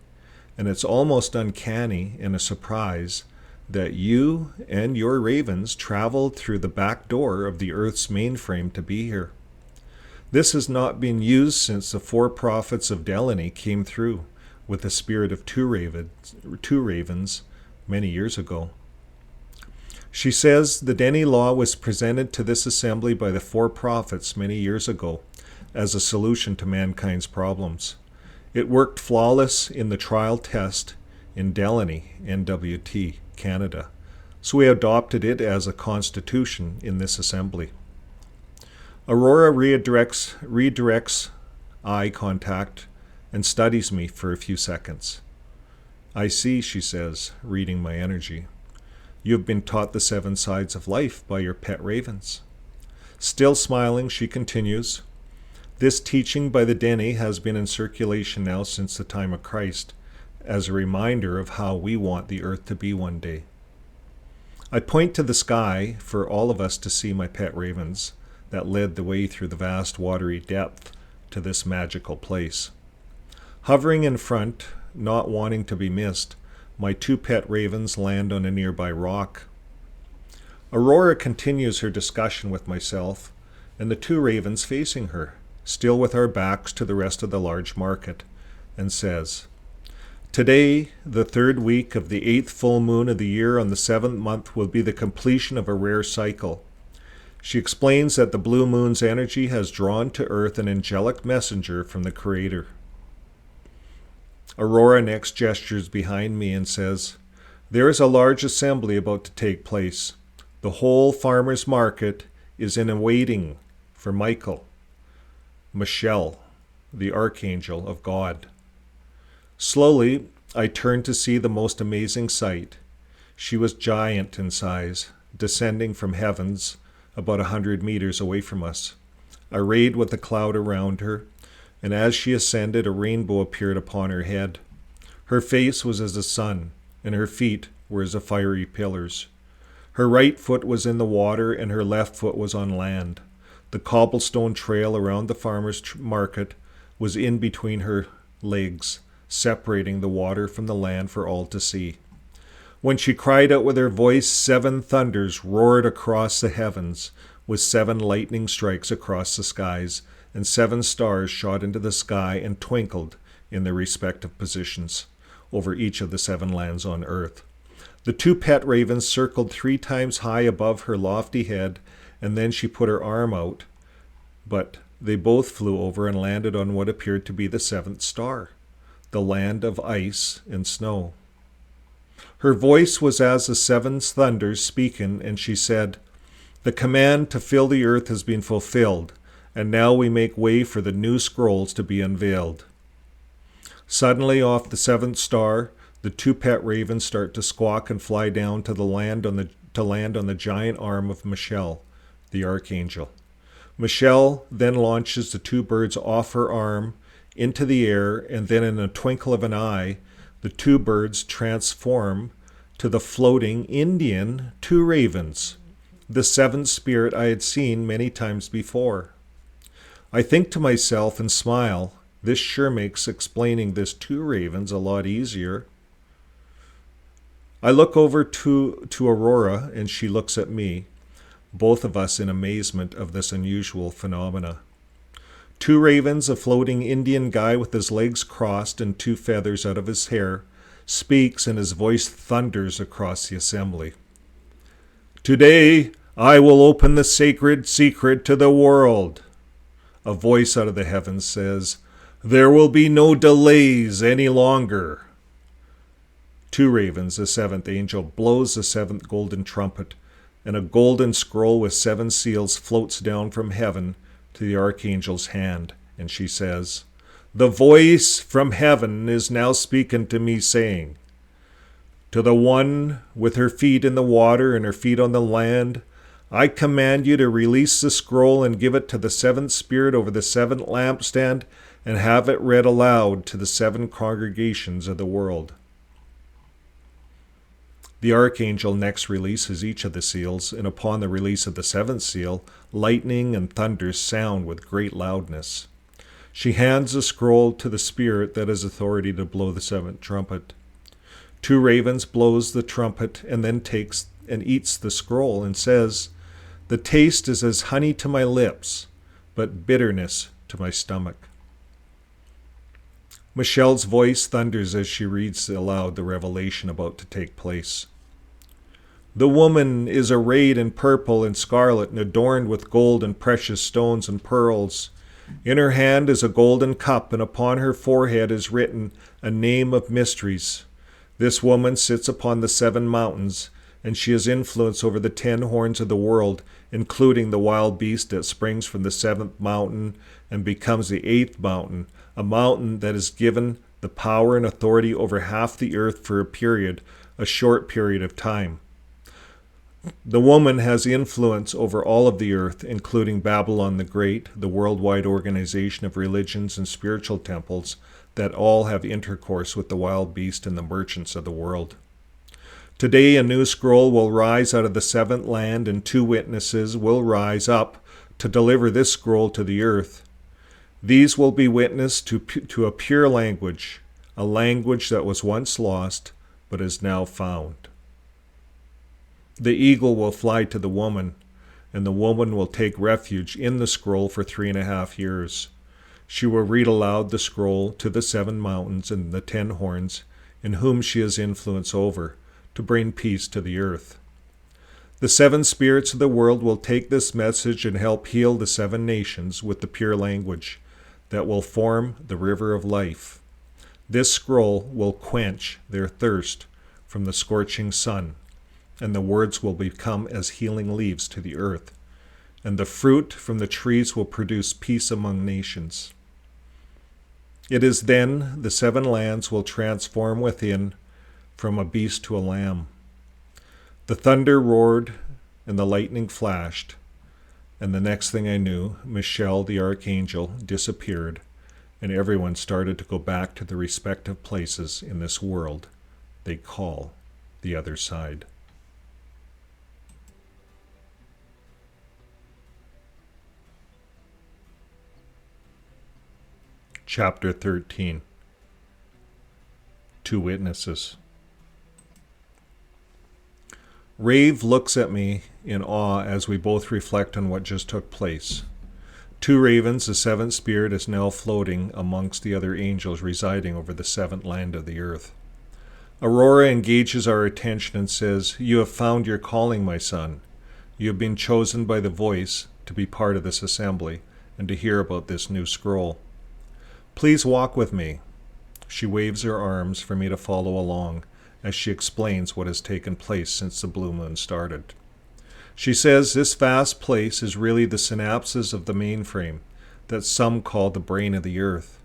and it's almost uncanny and a surprise that you and your ravens traveled through the back door of the Earth's mainframe to be here. This has not been used since the 4 prophets of Delany came through with the spirit of two ravens many years ago. She says the Denny law was presented to this assembly by the 4 prophets many years ago as a solution to mankind's problems. It worked flawless in the trial test in Delany, NWT, Canada, so we adopted it as a constitution in this assembly. Aurora redirects eye contact and studies me for a few seconds. I see, she says, reading my energy. You have been taught the 7 sides of life by your pet ravens. Still smiling, she continues, this teaching by the Denny has been in circulation now since the time of Christ, as a reminder of how we want the earth to be one day. I point to the sky for all of us to see my pet ravens that led the way through the vast watery depth to this magical place. Hovering in front, not wanting to be missed, my 2 pet ravens land on a nearby rock. Aurora continues her discussion with myself and the 2 ravens facing her, still with our backs to the rest of the large market, and says, today, the 3rd week of the 8th full moon of the year on the 7th month will be the completion of a rare cycle. She explains that the blue moon's energy has drawn to Earth an angelic messenger from the Creator. Aurora next gestures behind me and says, there is a large assembly about to take place. The whole farmers' market is in a waiting for Michael, the archangel of God. Slowly, I turned to see the most amazing sight. She was giant in size, descending from heavens about 100 meters away from us, arrayed with a cloud around her, and as she ascended, a rainbow appeared upon her head. Her face was as the sun, and her feet were as the fiery pillars. Her right foot was in the water, and her left foot was on land. The cobblestone trail around the farmer's market was in between her legs, separating the water from the land for all to see. When she cried out with her voice, 7 thunders roared across the heavens, with 7 lightning strikes across the skies, and 7 stars shot into the sky and twinkled in their respective positions over each of the 7 lands on earth. The 2 pet ravens circled 3 times high above her lofty head, and then she put her arm out, but they both flew over and landed on what appeared to be the 7th star, the land of ice and snow. Her voice was as the 7 thunders speaking, and she said, the command to fill the earth has been fulfilled, and now we make way for the new scrolls to be unveiled. Suddenly, off the 7th star, the 2 pet ravens start to squawk and fly down to land on the giant arm of Michelle, the archangel. Michelle then launches the 2 birds off her arm into the air, and then in a twinkle of an eye, the 2 birds transform to the floating Indian 2 ravens, the 7th spirit I had seen many times before. I think to myself and smile, this sure makes explaining this 2 ravens a lot easier. I look over to Aurora, and she looks at me, both of us in amazement of this unusual phenomena. 2 ravens, a floating Indian guy with his legs crossed and 2 feathers out of his hair, speaks, and his voice thunders across the assembly. Today I will open the sacred secret to the world. A voice out of the heavens says, there will be no delays any longer. Two ravens, the seventh angel, blows the seventh golden trumpet, and a golden scroll with 7 seals floats down from heaven to the archangel's hand. And she says, the voice from heaven is now speaking to me, saying, to the one with her feet in the water and her feet on the land, I command you to release the scroll and give it to the 7th spirit over the 7th lampstand and have it read aloud to the 7 congregations of the world. The archangel next releases each of the seals, and upon the release of the 7th seal, lightning and thunder sound with great loudness. She hands the scroll to the spirit that has authority to blow the 7th trumpet. 2 ravens blows the trumpet and then takes and eats the scroll and says, the taste is as honey to my lips, but bitterness to my stomach. Michelle's voice thunders as she reads aloud the revelation about to take place. The woman is arrayed in purple and scarlet and adorned with gold and precious stones and pearls. In her hand is a golden cup, and upon her forehead is written a name of mysteries. This woman sits upon the 7 mountains, and she has influence over the 10 horns of the world, including the wild beast that springs from the 7th mountain and becomes the 8th mountain, a mountain that is given the power and authority over half the earth for a short period of time. The woman has influence over all of the earth, including Babylon the Great, the worldwide organization of religions and spiritual temples that all have intercourse with the wild beast and the merchants of the world. Today a new scroll will rise out of the 7th land, and 2 witnesses will rise up to deliver this scroll to the earth. These will be witness to a pure language, a language that was once lost but is now found. The eagle will fly to the woman, and the woman will take refuge in the scroll for 3.5 years. She will read aloud the scroll to the 7 mountains and the 10 horns, in whom she has influence over, to bring peace to the earth. The 7 spirits of the world will take this message and help heal the 7 nations with the pure language that will form the river of life. This scroll will quench their thirst from the scorching sun, and the words will become as healing leaves to the earth, and the fruit from the trees will produce peace among nations. It is then the 7 lands will transform within from a beast to a lamb. The thunder roared and the lightning flashed, and the next thing I knew, Michelle the archangel disappeared, and everyone started to go back to their respective places in this world they call the other side. Chapter 13. 2 witnesses. Rave looks at me in awe as we both reflect on what just took place. 2 ravens, the 7th spirit, is now floating amongst the other angels residing over the 7th land of the earth. Aurora engages our attention and says, you have found your calling, my son. You have been chosen by the voice to be part of this assembly and to hear about this new scroll. Please walk with me. She waves her arms for me to follow along as she explains what has taken place since the blue moon started. She says this vast place is really the synapses of the mainframe that some call the brain of the earth.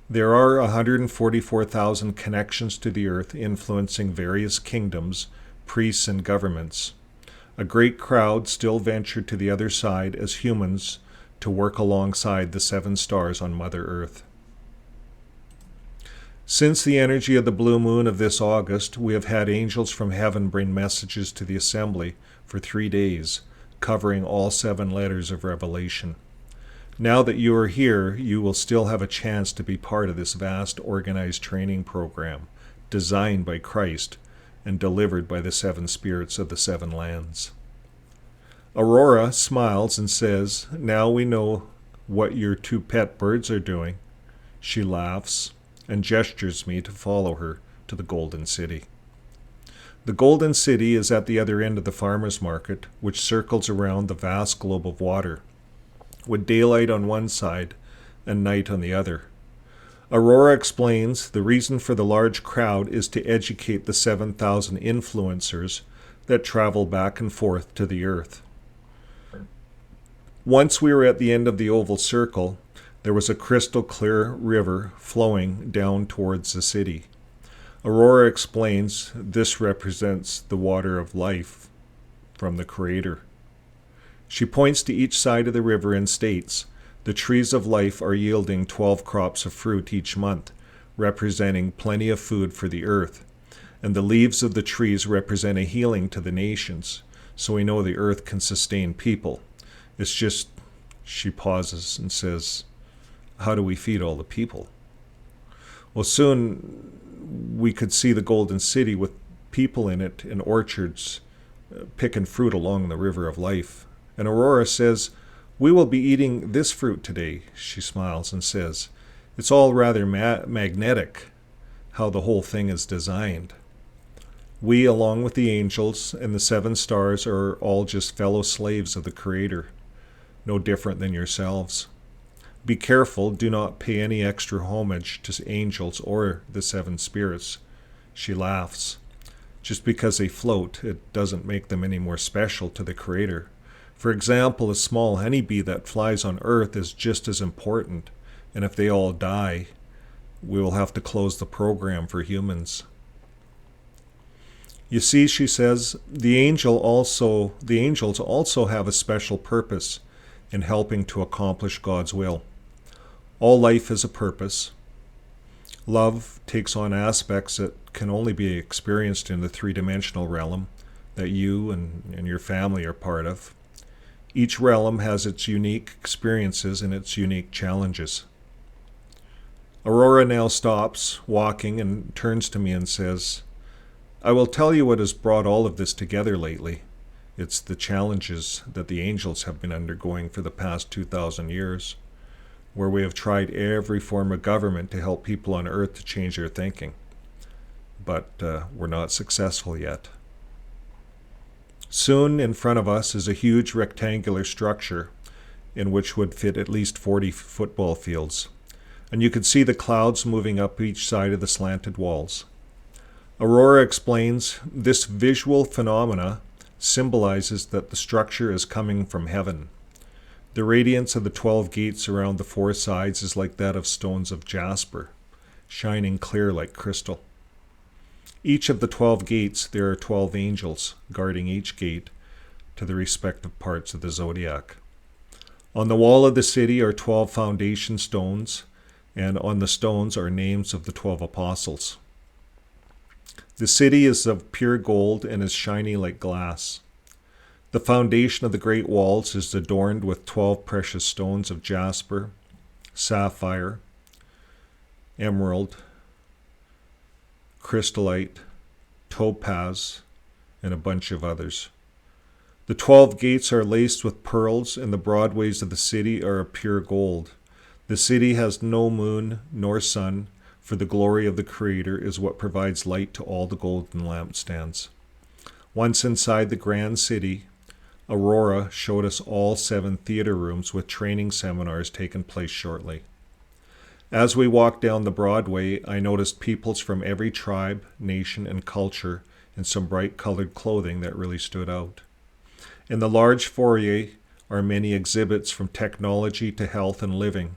There are 144,000 connections to the earth influencing various kingdoms, priests, and governments. A great crowd still ventured to the other side as humans to work alongside the 7 stars on Mother Earth. Since the energy of the blue moon of this August, we have had angels from heaven bring messages to the assembly for 3 days, covering all 7 letters of Revelation. Now that you are here, you will still have a chance to be part of this vast organized training program, designed by Christ and delivered by the 7 spirits of the 7 lands. Aurora smiles and says, now we know what your 2 pet birds are doing. She laughs and gestures me to follow her to the Golden City. The Golden City is at the other end of the farmer's market, which circles around the vast globe of water, with daylight on one side and night on the other. Aurora explains the reason for the large crowd is to educate the 7,000 influencers that travel back and forth to the earth. Once we were at the end of the oval circle, there was a crystal clear river flowing down towards the city. Aurora explains this represents the water of life from the Creator. She points to each side of the river and states, the trees of life are yielding 12 crops of fruit each month, representing plenty of food for the earth, and the leaves of the trees represent a healing to the nations, so we know the earth can sustain people. It's just, she pauses and says, how do we feed all the people? Well, soon we could see the Golden City with people in it in orchards picking fruit along the river of life. And Aurora says, we will be eating this fruit today. She smiles and says, it's all rather magnetic how the whole thing is designed. We, along with the angels and the 7 stars, are all just fellow slaves of the Creator, no different than yourselves. Be careful, do not pay any extra homage to angels or the 7 spirits. She laughs. Just because they float, it doesn't make them any more special to the Creator. For example, a small honeybee that flies on Earth is just as important, and if they all die, we will have to close the program for humans. You see, she says, the angels also have a special purpose in helping to accomplish God's will. All life has a purpose. Love takes on aspects that can only be experienced in the 3-dimensional realm that you and your family are part of. Each realm has its unique experiences and its unique challenges. Aurora now stops walking and turns to me and says, I will tell you what has brought all of this together lately. It's the challenges that the angels have been undergoing for the past 2,000 years, where we have tried every form of government to help people on Earth to change their thinking. But we're not successful yet. Soon in front of us is a huge rectangular structure in which would fit at least 40 football fields, and you could see the clouds moving up each side of the slanted walls. Aurora explains this visual phenomena symbolizes that the structure is coming from heaven. The radiance of the 12 gates around the 4 sides is like that of stones of jasper, shining clear like crystal. Each of the 12 gates, there are 12 angels guarding each gate to the respective parts of the zodiac. On the wall of the city are 12 foundation stones, and on the stones are names of the 12 apostles. The city is of pure gold and is shiny like glass. The foundation of the great walls is adorned with 12 precious stones of jasper, sapphire, emerald, crystallite, topaz, and a bunch of others. The 12 gates are laced with pearls, and the broadways of the city are of pure gold. The city has no moon nor sun, for the glory of the Creator is what provides light to all the golden lampstands. Once inside the grand city, Aurora showed us all 7 theater rooms with training seminars taking place shortly. As we walked down the Broadway, I noticed peoples from every tribe, nation, and culture in some bright-colored clothing that really stood out. In the large foyer are many exhibits from technology to health and living.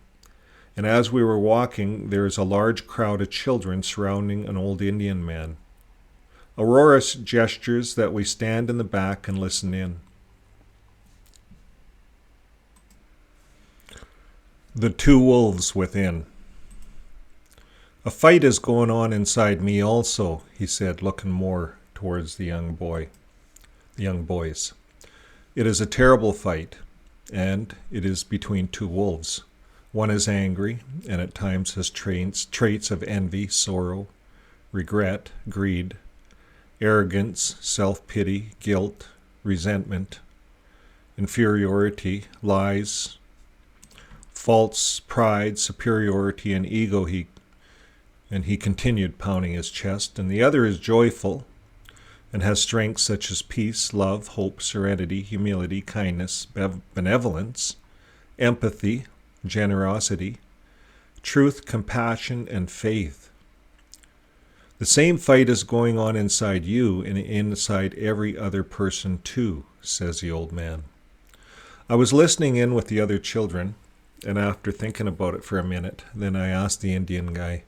And as we were walking, there is a large crowd of children surrounding an old Indian man. Aurora gestures that we stand in the back and listen in. The 2 wolves within. A fight is going on inside me also, he said, looking more towards the young boys. It is a terrible fight, and it is between 2 wolves. One is angry, and at times has traits of envy, sorrow, regret, greed, arrogance, self-pity, guilt, resentment, inferiority, lies, false pride, superiority, and ego. He continued pounding his chest. And the other is joyful, and has strengths such as peace, love, hope, serenity, humility, kindness, benevolence, empathy, generosity, truth, compassion, and faith. The same fight is going on inside you and inside every other person too, says the old man. I was listening in with the other children, and after thinking about it for a minute, then I asked the Indian guy,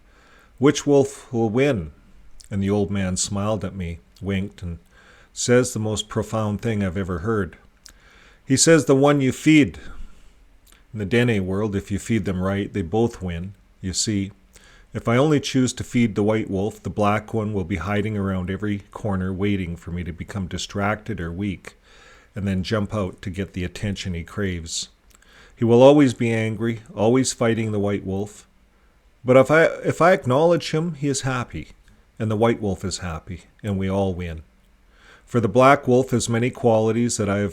"Which wolf will win?" And the old man smiled at me, winked, and says the most profound thing I've ever heard. He says, "The one you feed." In the Dene world, if you feed them right, they both win. You see, if I only choose to feed the white wolf, the black one will be hiding around every corner waiting for me to become distracted or weak, and then jump out to get the attention he craves. He will always be angry, always fighting the white wolf. But if I acknowledge him, he is happy, and the white wolf is happy, and we all win. For the black wolf has many qualities that I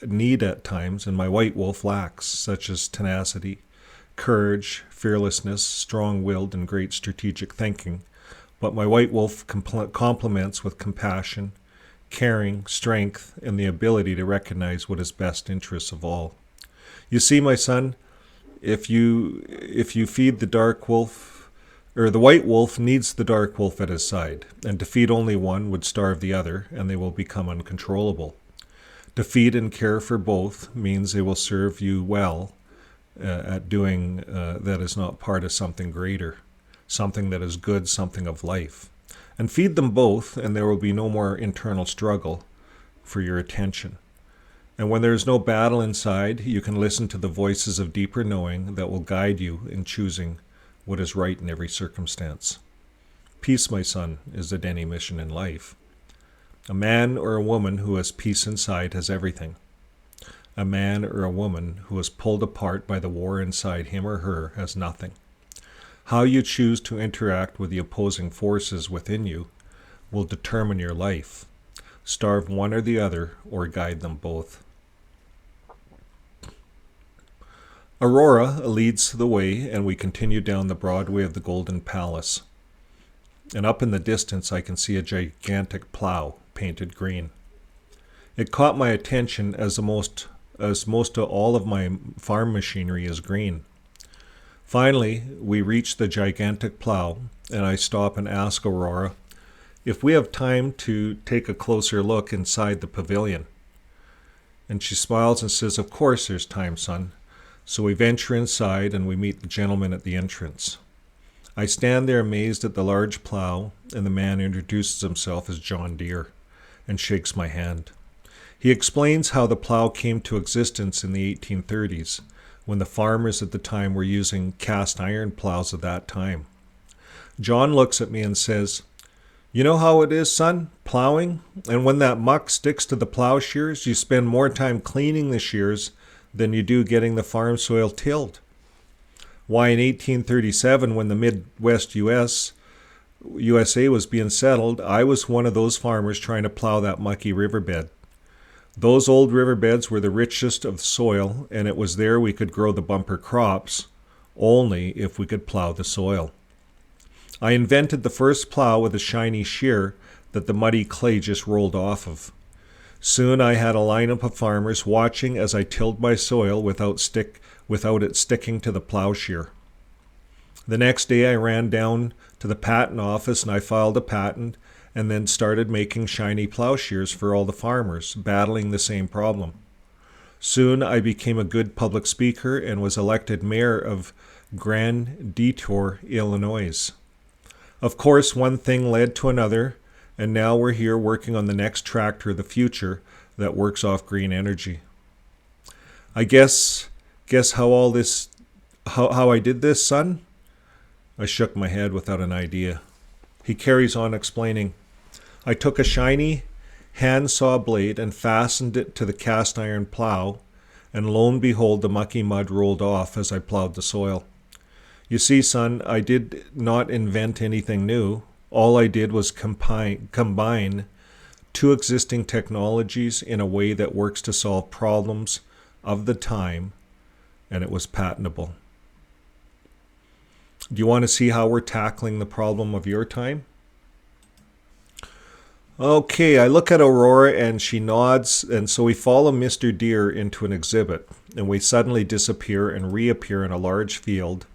need at times, and my white wolf lacks, such as tenacity, courage, fearlessness, strong-willed, and great strategic thinking. But my white wolf complements with compassion, caring, strength, and the ability to recognize what is best interests of all. You see, my son, if you feed the dark wolf, or the white wolf needs the dark wolf at his side, and to feed only one would starve the other, and they will become uncontrollable. To feed and care for both means they will serve you well at doing that is not part of something greater, something that is good, something of life. And feed them both, and there will be no more internal struggle for your attention. And when there is no battle inside, you can listen to the voices of deeper knowing that will guide you in choosing what is right in every circumstance. Peace, my son, is the Dene mission in life. A man or a woman who has peace inside has everything. A man or a woman who is pulled apart by the war inside him or her has nothing. How you choose to interact with the opposing forces within you will determine your life. Starve one or the other, or guide them both. Aurora leads the way, and we continue down the broad way of the Golden Palace. And up in the distance I can see a gigantic plow, painted green. It caught my attention as most of all of my farm machinery is green. Finally, we reach the gigantic plow, and I stop and ask Aurora if we have time to take a closer look inside the pavilion. And she smiles and says, "Of course there's time, son." So we venture inside, and we meet the gentleman at the entrance. I stand there amazed at the large plow, and the man introduces himself as John Deere and shakes my hand. He explains how the plow came to existence in the 1830s, when the farmers at the time were using cast iron plows of that time. John looks at me and says, "You know how it is, son, plowing? And when that muck sticks to the plow shears, you spend more time cleaning the shears than you do getting the farm soil tilled. Why, in 1837, when the Midwest USA was being settled, I was one of those farmers trying to plow that mucky riverbed. Those old riverbeds were the richest of soil, and it was there we could grow the bumper crops, only if we could plow the soil. I invented the first plow with a shiny shear that the muddy clay just rolled off of. Soon I had a lineup of farmers watching as I tilled my soil without it sticking to the plow shear. The next day I ran down to the patent office and I filed a patent, and then started making shiny plowshares for all the farmers, battling the same problem. Soon I became a good public speaker and was elected mayor of Grand Detour, Illinois. Of course, one thing led to another, and now we're here working on the next tractor of the future that works off green energy. I guess how I did this, son? I shook my head without an idea. He carries on explaining, I took a shiny handsaw blade and fastened it to the cast iron plow, and lo and behold, the mucky mud rolled off as I plowed the soil. You see, son, I did not invent anything new. All I did was combine two existing technologies in a way that works to solve problems of the time, and it was patentable. Do you want to see how we're tackling the problem of your time? Okay, I look at Aurora and she nods, and so we follow Mr. Deer into an exhibit, and we suddenly disappear and reappear in a large field.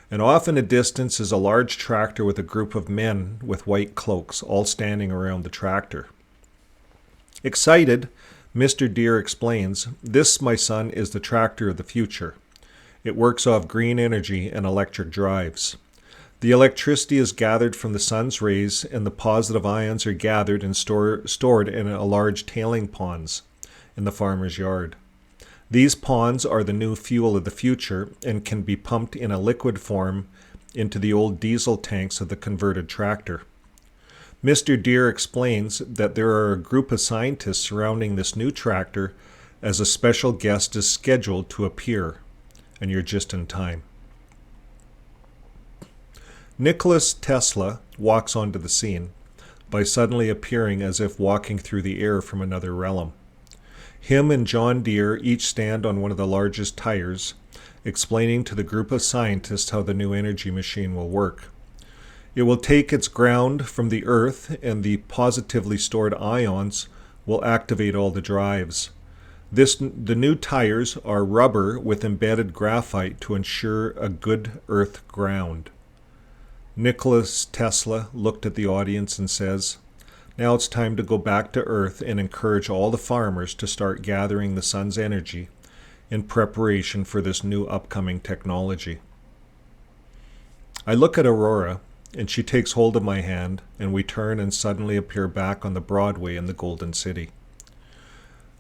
And off in the distance is a large tractor with a group of men with white cloaks, all standing around the tractor. Excited, Mr. Deer explains, "This, my son, is the tractor of the future. It works off green energy and electric drives. The electricity is gathered from the sun's rays, and the positive ions are gathered and stored in a large tailing ponds in the farmer's yard. These ponds are the new fuel of the future and can be pumped in a liquid form into the old diesel tanks of the converted tractor." Mr. Deer explains that there are a group of scientists surrounding this new tractor as a special guest is scheduled to appear, and you're just in time. Nikola Tesla walks onto the scene by suddenly appearing as if walking through the air from another realm. Him and John Deere each stand on one of the largest tires, explaining to the group of scientists how the new energy machine will work. It will take its ground from the Earth, and the positively stored ions will activate all the drives. The new tires are rubber with embedded graphite to ensure a good Earth ground. Nikola Tesla looked at the audience and says, "Now it's time to go back to Earth and encourage all the farmers to start gathering the sun's energy in preparation for this new upcoming technology." I look at Aurora, and she takes hold of my hand, and we turn and suddenly appear back on the Broadway in the Golden City.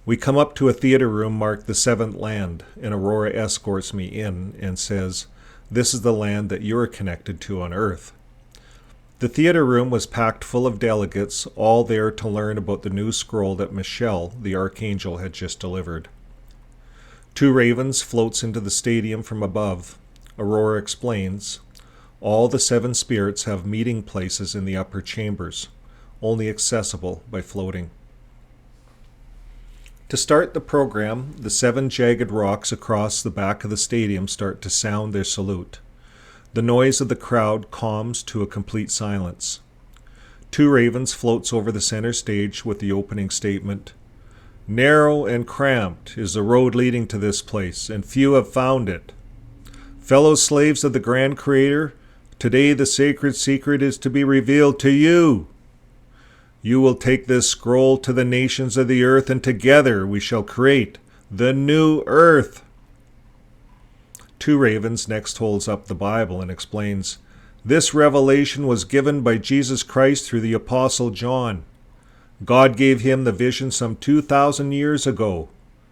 We come up to a theater room marked the Seventh Land, and Aurora escorts me in and says, "This is the land that you're connected to on Earth." The theater room was packed full of delegates, all there to learn about the new scroll that Michelle, the Archangel, had just delivered. Two ravens floats into the stadium from above. Aurora explains, "All the seven spirits have meeting places in the upper chambers, only accessible by floating." To start the program, the seven jagged rocks across the back of the stadium start to sound their salute. The noise of the crowd calms to a complete silence. Two ravens floats over the center stage with the opening statement, "Narrow and cramped is the road leading to this place, and few have found it. Fellow slaves of the Grand Creator, today the sacred secret is to be revealed to you. You will take this scroll to the nations of the earth, and together we shall create the new earth." Two ravens next holds up the Bible and explains, "This revelation was given by Jesus Christ through the Apostle John. God gave him the vision some 2,000 years ago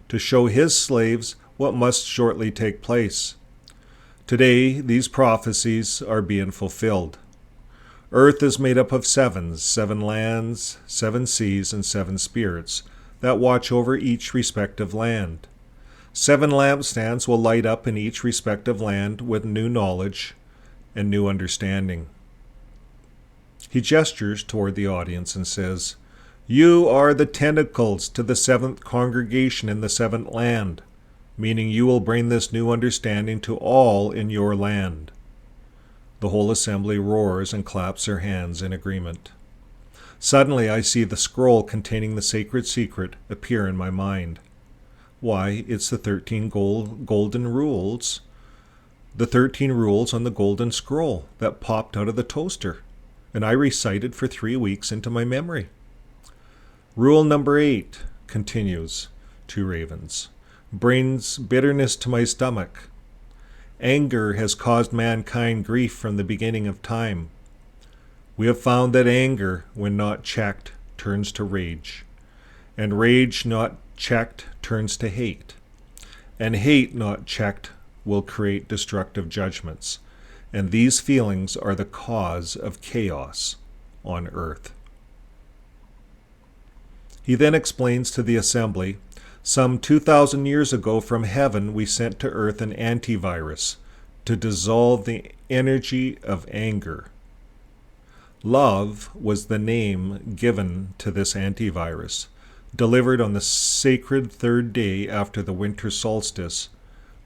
to show his slaves what must shortly take place. Today, these prophecies are being fulfilled. Earth is made up of seven lands, 7 seas, and 7 spirits that watch over each respective land. 7 lampstands will light up in each respective land with new knowledge and new understanding." He gestures toward the audience and says, "You are the tentacles to the 7th congregation in the 7th land, meaning you will bring this new understanding to all in your land." The whole assembly roars and claps their hands in agreement. Suddenly I see the scroll containing the sacred secret appear in my mind. Why, it's the 13 golden rules. The 13 rules on the golden scroll that popped out of the toaster, and I recited for 3 weeks into my memory. "Rule number 8, continues Two Ravens, "brings bitterness to my stomach. Anger has caused mankind grief from the beginning of time. We have found that anger, when not checked, turns to rage, and rage not checked turns to hate, and hate not checked will create destructive judgments, and these feelings are the cause of chaos on earth." He then explains to the assembly, "Some 2,000 years ago from heaven we sent to earth an antivirus to dissolve the energy of anger. Love was the name given to this antivirus, delivered on the sacred 3rd day after the winter solstice,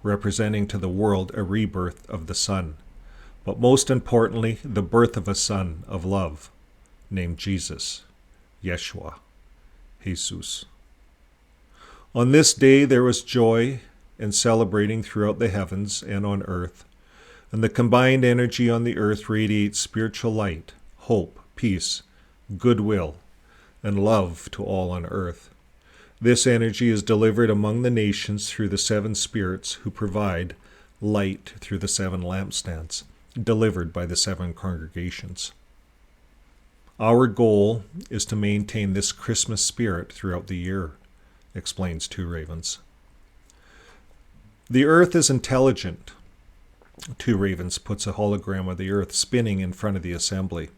representing to the world a rebirth of the sun, but most importantly, the birth of a son of love, named Jesus, Yeshua, Jesus. On this day there was joy and celebrating throughout the heavens and on earth, and the combined energy on the earth radiates spiritual light, hope, peace, goodwill, and love to all on earth. This energy is delivered among the nations through the seven spirits who provide light through the seven lampstands, delivered by the seven congregations. Our goal is to maintain this Christmas spirit throughout the year, explains Two Ravens. The earth is intelligent. Two Ravens puts a hologram of the earth spinning in front of the assembly.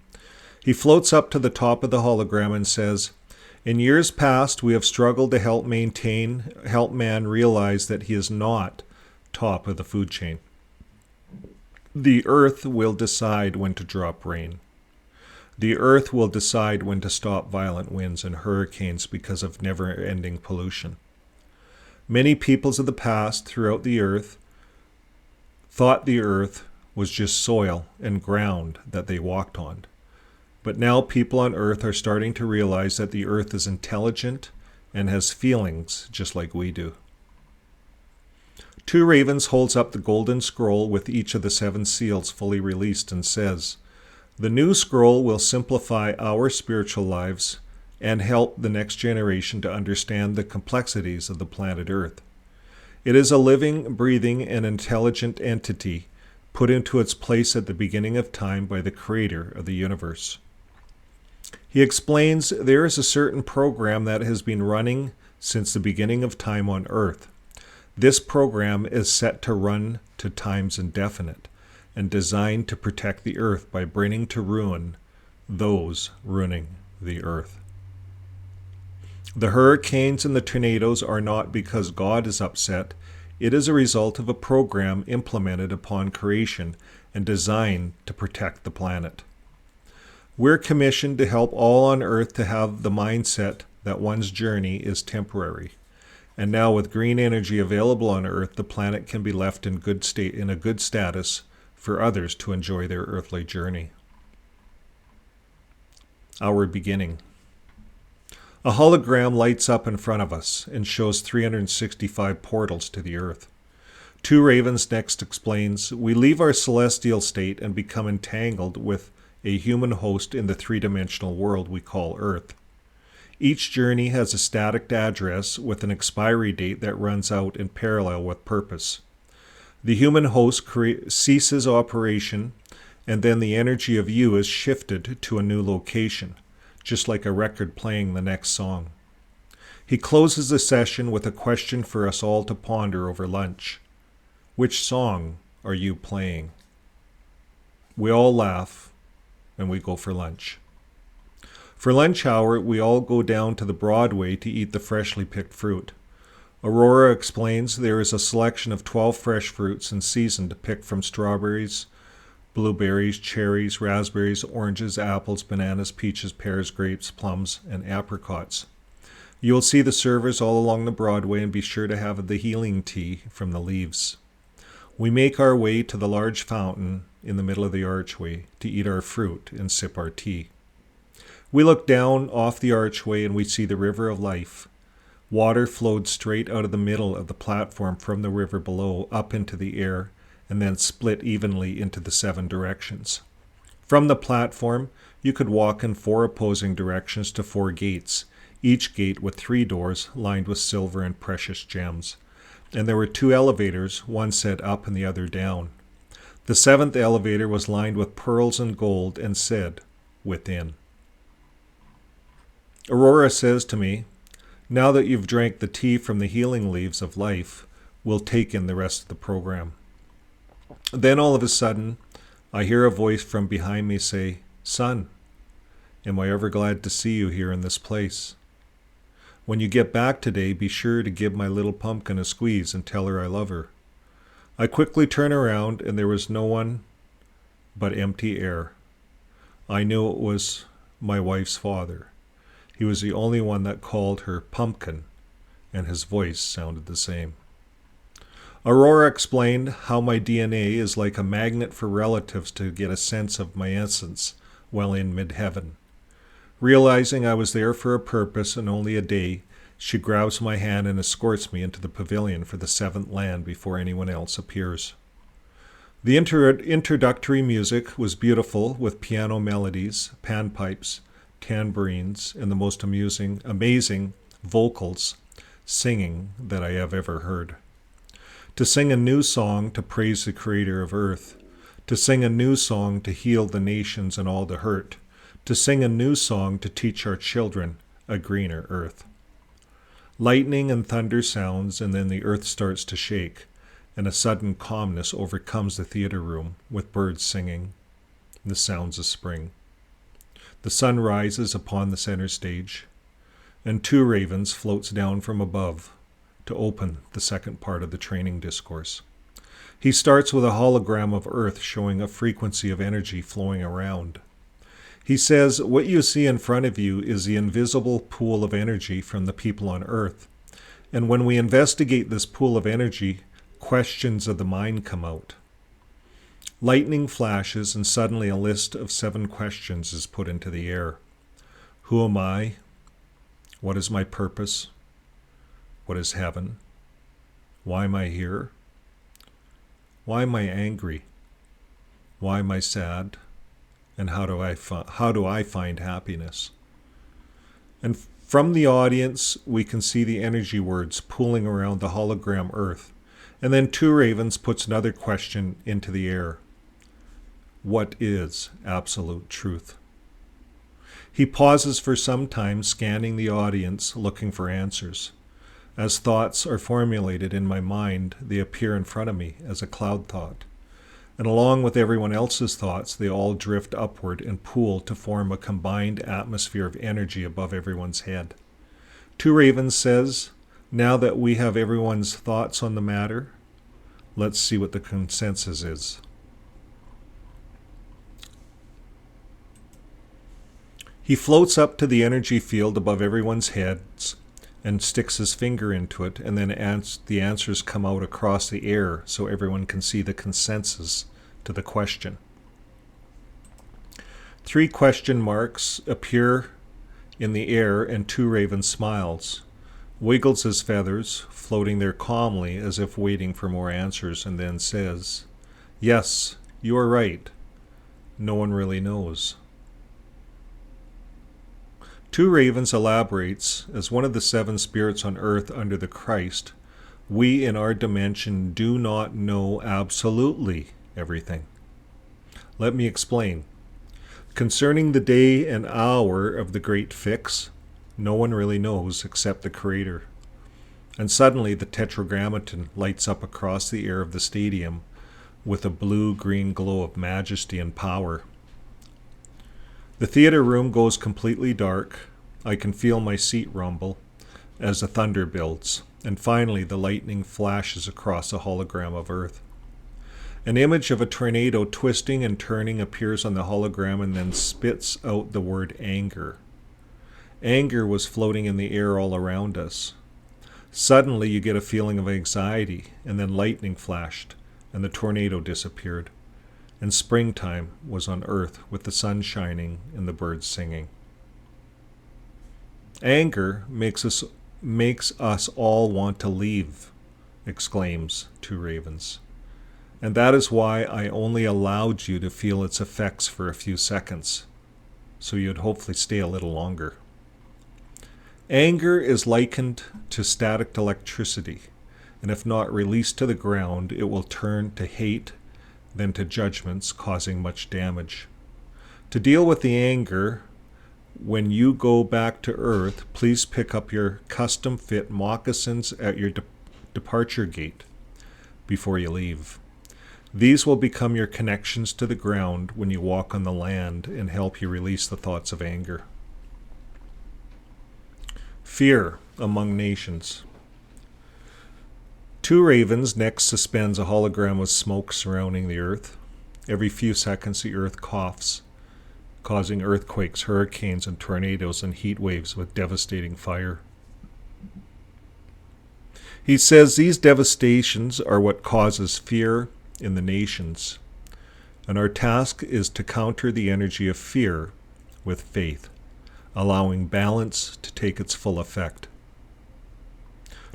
He floats up to the top of the hologram and says, "In years past, we have struggled to help man realize that he is not top of the food chain. The earth will decide when to drop rain. The earth will decide when to stop violent winds and hurricanes because of never-ending pollution. Many peoples of the past throughout the earth thought the earth was just soil and ground that they walked on. But now people on earth are starting to realize that the earth is intelligent and has feelings just like we do." Two Ravens holds up the golden scroll with each of the seven seals fully released and says, "The new scroll will simplify our spiritual lives and help the next generation to understand the complexities of the planet Earth. It is a living, breathing, and intelligent entity put into its place at the beginning of time by the Creator of the universe." He explains there is a certain program that has been running since the beginning of time on Earth. This program is set to run to times indefinite and designed to protect the Earth by bringing to ruin those ruining the Earth. The hurricanes and the tornadoes are not because God is upset. It is a result of a program implemented upon creation and designed to protect the planet. We're commissioned to help all on Earth to have the mindset that one's journey is temporary. And now with green energy available on Earth, the planet can be left in a good status for others to enjoy their earthly journey. Our beginning. A hologram lights up in front of us and shows 365 portals to the Earth. Two Ravens next explains, "We leave our celestial state and become entangled with a human host in the three-dimensional world we call Earth. Each journey has a static address with an expiry date that runs out in parallel with purpose. The human host ceases operation, and then the energy of you is shifted to a new location, just like a record playing the next song. He closes the session with a question for us all to ponder over lunch. Which song are you playing? We all laugh, and we go for lunch. For lunch hour, we all go down to the Broadway to eat the freshly picked fruit. Aurora explains there is a selection of 12 fresh fruits in season to pick from strawberries, blueberries, cherries, raspberries, oranges, apples, bananas, peaches, pears, grapes, plums, and apricots. You will see the servers all along the Broadway, and be sure to have the healing tea from the leaves. We make our way to the large fountain in the middle of the archway to eat our fruit and sip our tea. We look down off the archway and we see the river of life. Water flowed straight out of the middle of the platform from the river below up into the air and then split evenly into the 7 directions. From the platform, you could walk in 4 opposing directions to 4 gates, each gate with 3 doors lined with silver and precious gems. And there were 2 elevators, one said up and the other down. The 7th elevator was lined with pearls and gold and said, "Within." Aurora says to me, "Now that you've drank the tea from the healing leaves of life, we'll take in the rest of the program." Then all of a sudden, I hear a voice from behind me say, "Son, am I ever glad to see you here in this place. When you get back today, be sure to give my little pumpkin a squeeze and tell her I love her." I quickly turn around and there was no one but empty air. I knew it was my wife's father. He was the only one that called her pumpkin, and his voice sounded the same. Aurora explained how my DNA is like a magnet for relatives to get a sense of my essence while in mid-heaven. Realizing I was there for a purpose and only a day, she grabs my hand and escorts me into the pavilion for the seventh land before anyone else appears. The introductory music was beautiful, with piano melodies, panpipes, tambourines, and the most amazing vocals singing that I have ever heard. To sing a new song to praise the creator of earth, to sing a new song to heal the nations and all the hurt, to sing a new song to teach our children a greener earth. Lightning and thunder sounds, and then the earth starts to shake, and a sudden calmness overcomes the theater room with birds singing, the sounds of spring. The sun rises upon the center stage, and two ravens floats down from above to open the second part of the training discourse. He starts with a hologram of Earth showing a frequency of energy flowing around. He says, what you see in front of you is the invisible pool of energy from the people on Earth. And when we investigate this pool of energy, questions of the mind come out. Lightning flashes, and suddenly a list of 7 questions is put into the air. Who am I? What is my purpose? What is heaven? Why am I here? Why am I angry? Why am I sad? And how do I find happiness? And from the audience, we can see the energy words pooling around the hologram Earth. And then Two Ravens puts another question into the air. What is absolute truth? He pauses for some time, scanning the audience, looking for answers. As thoughts are formulated in my mind, they appear in front of me as a cloud thought. And along with everyone else's thoughts, they all drift upward and pool to form a combined atmosphere of energy above everyone's head. Two Ravens says, now that we have everyone's thoughts on the matter, let's see what the consensus is. He floats up to the energy field above everyone's heads and sticks his finger into it, and then the answers come out across the air so everyone can see the consensus to the question. 3 question marks appear in the air, and Two Ravens smiles, wiggles his feathers, floating there calmly as if waiting for more answers, and then says, yes, you are right. No one really knows. Two Ravens elaborates, as one of the 7 spirits on earth under the Christ, we in our dimension do not know absolutely everything. Let me explain. Concerning the day and hour of the great fix, no one really knows except the Creator. And suddenly the tetragrammaton lights up across the air of the stadium with a blue-green glow of majesty and power. The theater room goes completely dark. I can feel my seat rumble as the thunder builds, and finally the lightning flashes across a hologram of Earth. An image of a tornado twisting and turning appears on the hologram and then spits out the word anger. Anger was floating in the air all around us. Suddenly you get a feeling of anxiety, and then lightning flashed, and the tornado disappeared. And springtime was on Earth with the sun shining and the birds singing. Anger makes us all want to leave, exclaims Two Ravens. And that is why I only allowed you to feel its effects for a few seconds, so you'd hopefully stay a little longer. Anger is likened to static electricity, and if not released to the ground, it will turn to hate, then to judgments, causing much damage. To deal with the anger, when you go back to Earth, please pick up your custom-fit moccasins at your departure gate before you leave. These will become your connections to the ground when you walk on the land and help you release the thoughts of anger. Fear among nations. Two Ravens next suspends a hologram of smoke surrounding the Earth. Every few seconds the Earth coughs, causing earthquakes, hurricanes, and tornadoes and heat waves with devastating fire. He says these devastations are what causes fear in the nations, and our task is to counter the energy of fear with faith, allowing balance to take its full effect.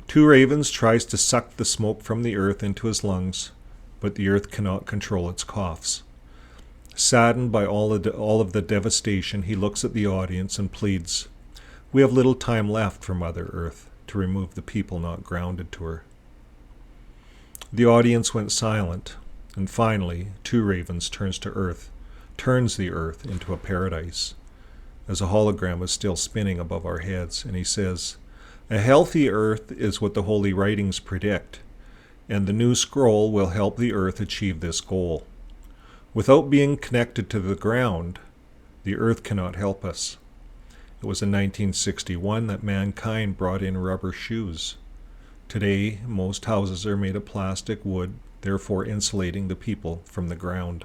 Two Ravens tries to suck the smoke from the earth into his lungs, but the earth cannot control its coughs. Saddened by all of the devastation, he looks at the audience and pleads, "We have little time left for Mother Earth to remove the people not grounded to her." The audience went silent, and finally, Two Ravens turns the earth into a paradise, as a hologram is still spinning above our heads, and he says, "A healthy earth is what the Holy Writings predict, and the new scroll will help the earth achieve this goal. Without being connected to the ground, the earth cannot help us." It was in 1961 that mankind brought in rubber shoes. Today, most houses are made of plastic wood, therefore insulating the people from the ground.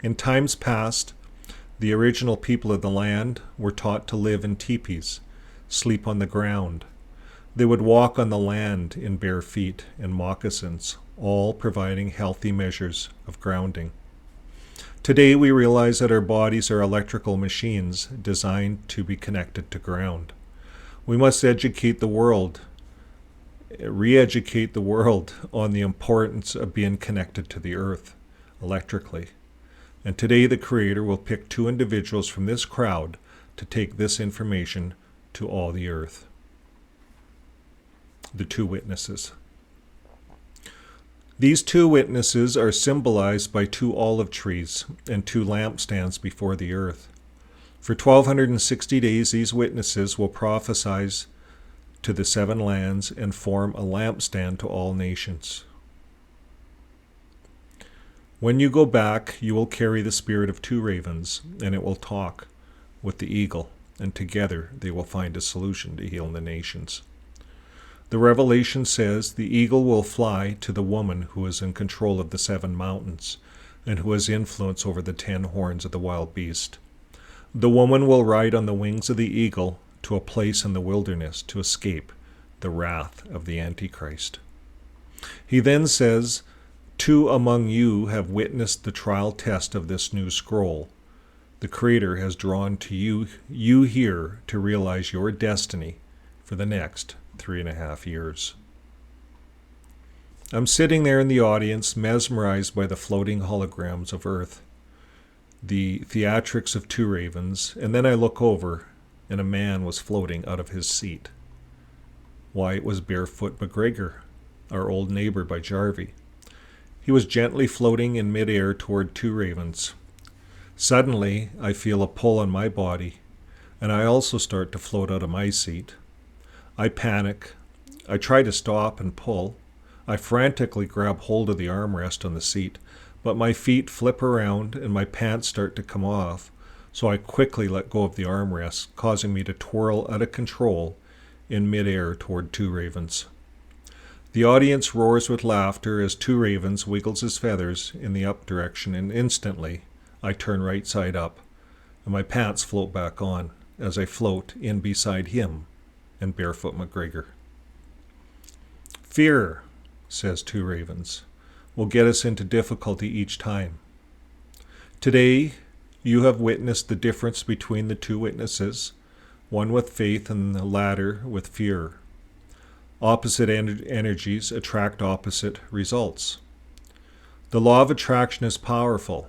In times past, the original people of the land were taught to live in teepees, sleep on the ground. They would walk on the land in bare feet and moccasins, all providing healthy measures of grounding. Today we realize that our bodies are electrical machines designed to be connected to ground. We must re-educate the world on the importance of being connected to the earth electrically. And today the Creator will pick two individuals from this crowd to take this information to all the earth. The two witnesses. These two witnesses are symbolized by two olive trees and two lampstands before the earth. For 1260 days, these witnesses will prophesy to the seven lands and form a lampstand to all nations. When you go back, you will carry the spirit of two ravens, and it will talk with the eagle, and together they will find a solution to heal the nations. The Revelation says the eagle will fly to the woman who is in control of the seven mountains and who has influence over the 10 horns of the wild beast. The woman will ride on the wings of the eagle to a place in the wilderness to escape the wrath of the Antichrist. He then says, "Two among you have witnessed the trial test of this new scroll. The Creator has drawn to you here to realize your destiny for the next 3.5 years." I'm sitting there in the audience, mesmerized by the floating holograms of Earth, the theatrics of two ravens, and then I look over, and a man was floating out of his seat. Why, it was Barefoot McGregor, our old neighbor by Jarvie. He was gently floating in midair toward two ravens. Suddenly, I feel a pull on my body, and I also start to float out of my seat. I panic. I try to stop and pull. I frantically grab hold of the armrest on the seat, but my feet flip around and my pants start to come off, so I quickly let go of the armrest, causing me to twirl out of control in midair toward two ravens. The audience roars with laughter as two ravens wiggles his feathers in the up direction, and instantly I turn right side up, and my pants float back on as I float in beside him and Barefoot McGregor. "Fear," says Two Ravens, "will get us into difficulty each time. Today, you have witnessed the difference between the two witnesses, one with faith and the latter with fear. Opposite energies attract opposite results. The law of attraction is powerful,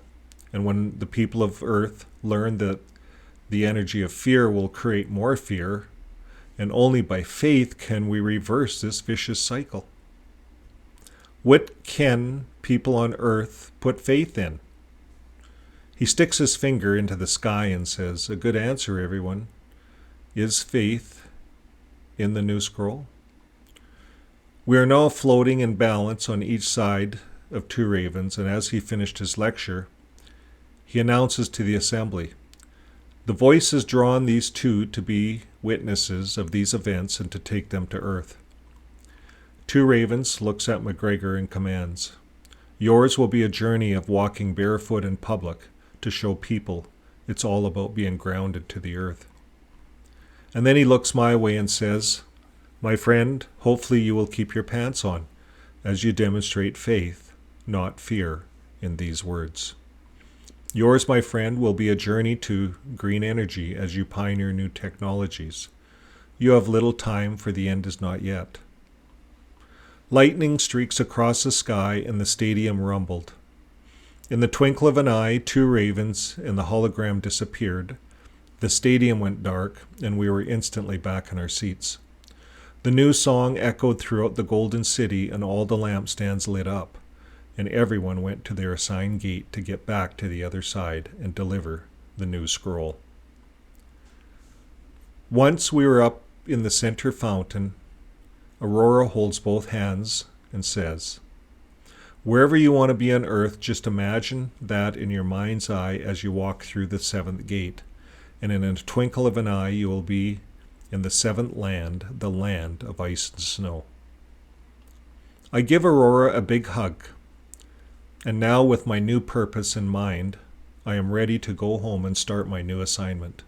and when the people of Earth learn that the energy of fear will create more fear, and only by faith can we reverse this vicious cycle. What can people on Earth put faith in?" He sticks his finger into the sky and says, "A good answer, everyone. Is faith in the new scroll?" We are now floating in balance on each side of two ravens, and as he finished his lecture, he announces to the assembly, "The voice has drawn these two to be witnesses of these events and to take them to Earth." Two Ravens looks at McGregor and commands, "Yours will be a journey of walking barefoot in public to show people it's all about being grounded to the earth." And then he looks my way and says, "My friend, hopefully you will keep your pants on as you demonstrate faith, not fear, in these words." Yours, my friend, will be a journey to green energy as you pioneer new technologies. You have little time, for the end is not yet. Lightning streaks across the sky, and the stadium rumbled. In the twinkle of an eye, 2 ravens and the hologram disappeared. The stadium went dark, and we were instantly back in our seats. The new song echoed throughout the Golden City, and all the lampstands lit up, and everyone went to their assigned gate to get back to the other side and deliver the new scroll. Once we were up in the center fountain, Aurora holds both hands and says, "Wherever you want to be on Earth, just imagine that in your mind's eye as you walk through the 7th gate, and in a twinkle of an eye you will be in the 7th land, the land of ice and snow." I give Aurora a big hug, and now with my new purpose in mind, I am ready to go home and start my new assignment.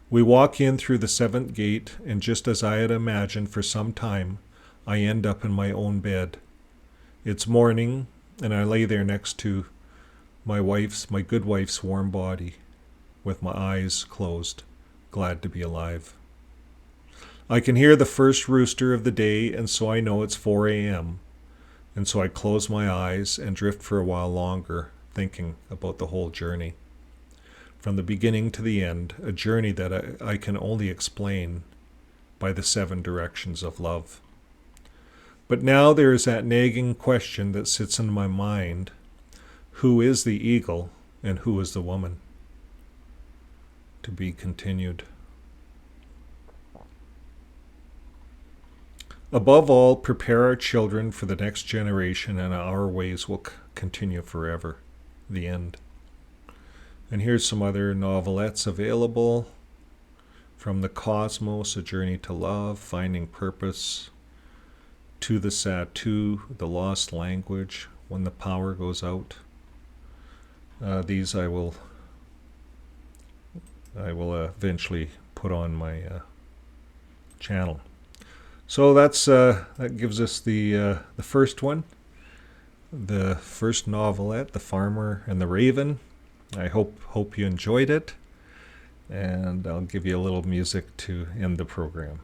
We walk in through the 7th gate, and just as I had imagined for some time, I end up in my own bed. It's morning, and I lay there next to my good wife's warm body, with my eyes closed, glad to be alive. I can hear the first rooster of the day, and so I know it's 4 a.m., and so I close my eyes and drift for a while longer, thinking about the whole journey. From the beginning to the end, a journey that I can only explain by the 7 directions of love. But now there is that nagging question that sits in my mind: who is the eagle and who is the woman? To be continued. Above all, prepare our children for the next generation, and our ways will continue forever. The end. And here's some other novelettes available. From the Cosmos, A Journey to Love, Finding Purpose, To the Satu, The Lost Language, When the Power Goes Out. These I will eventually put on my channel. So that gives us the first one, the first novelette, The Farmer and the Raven. I hope you enjoyed it, and I'll give you a little music to end the program.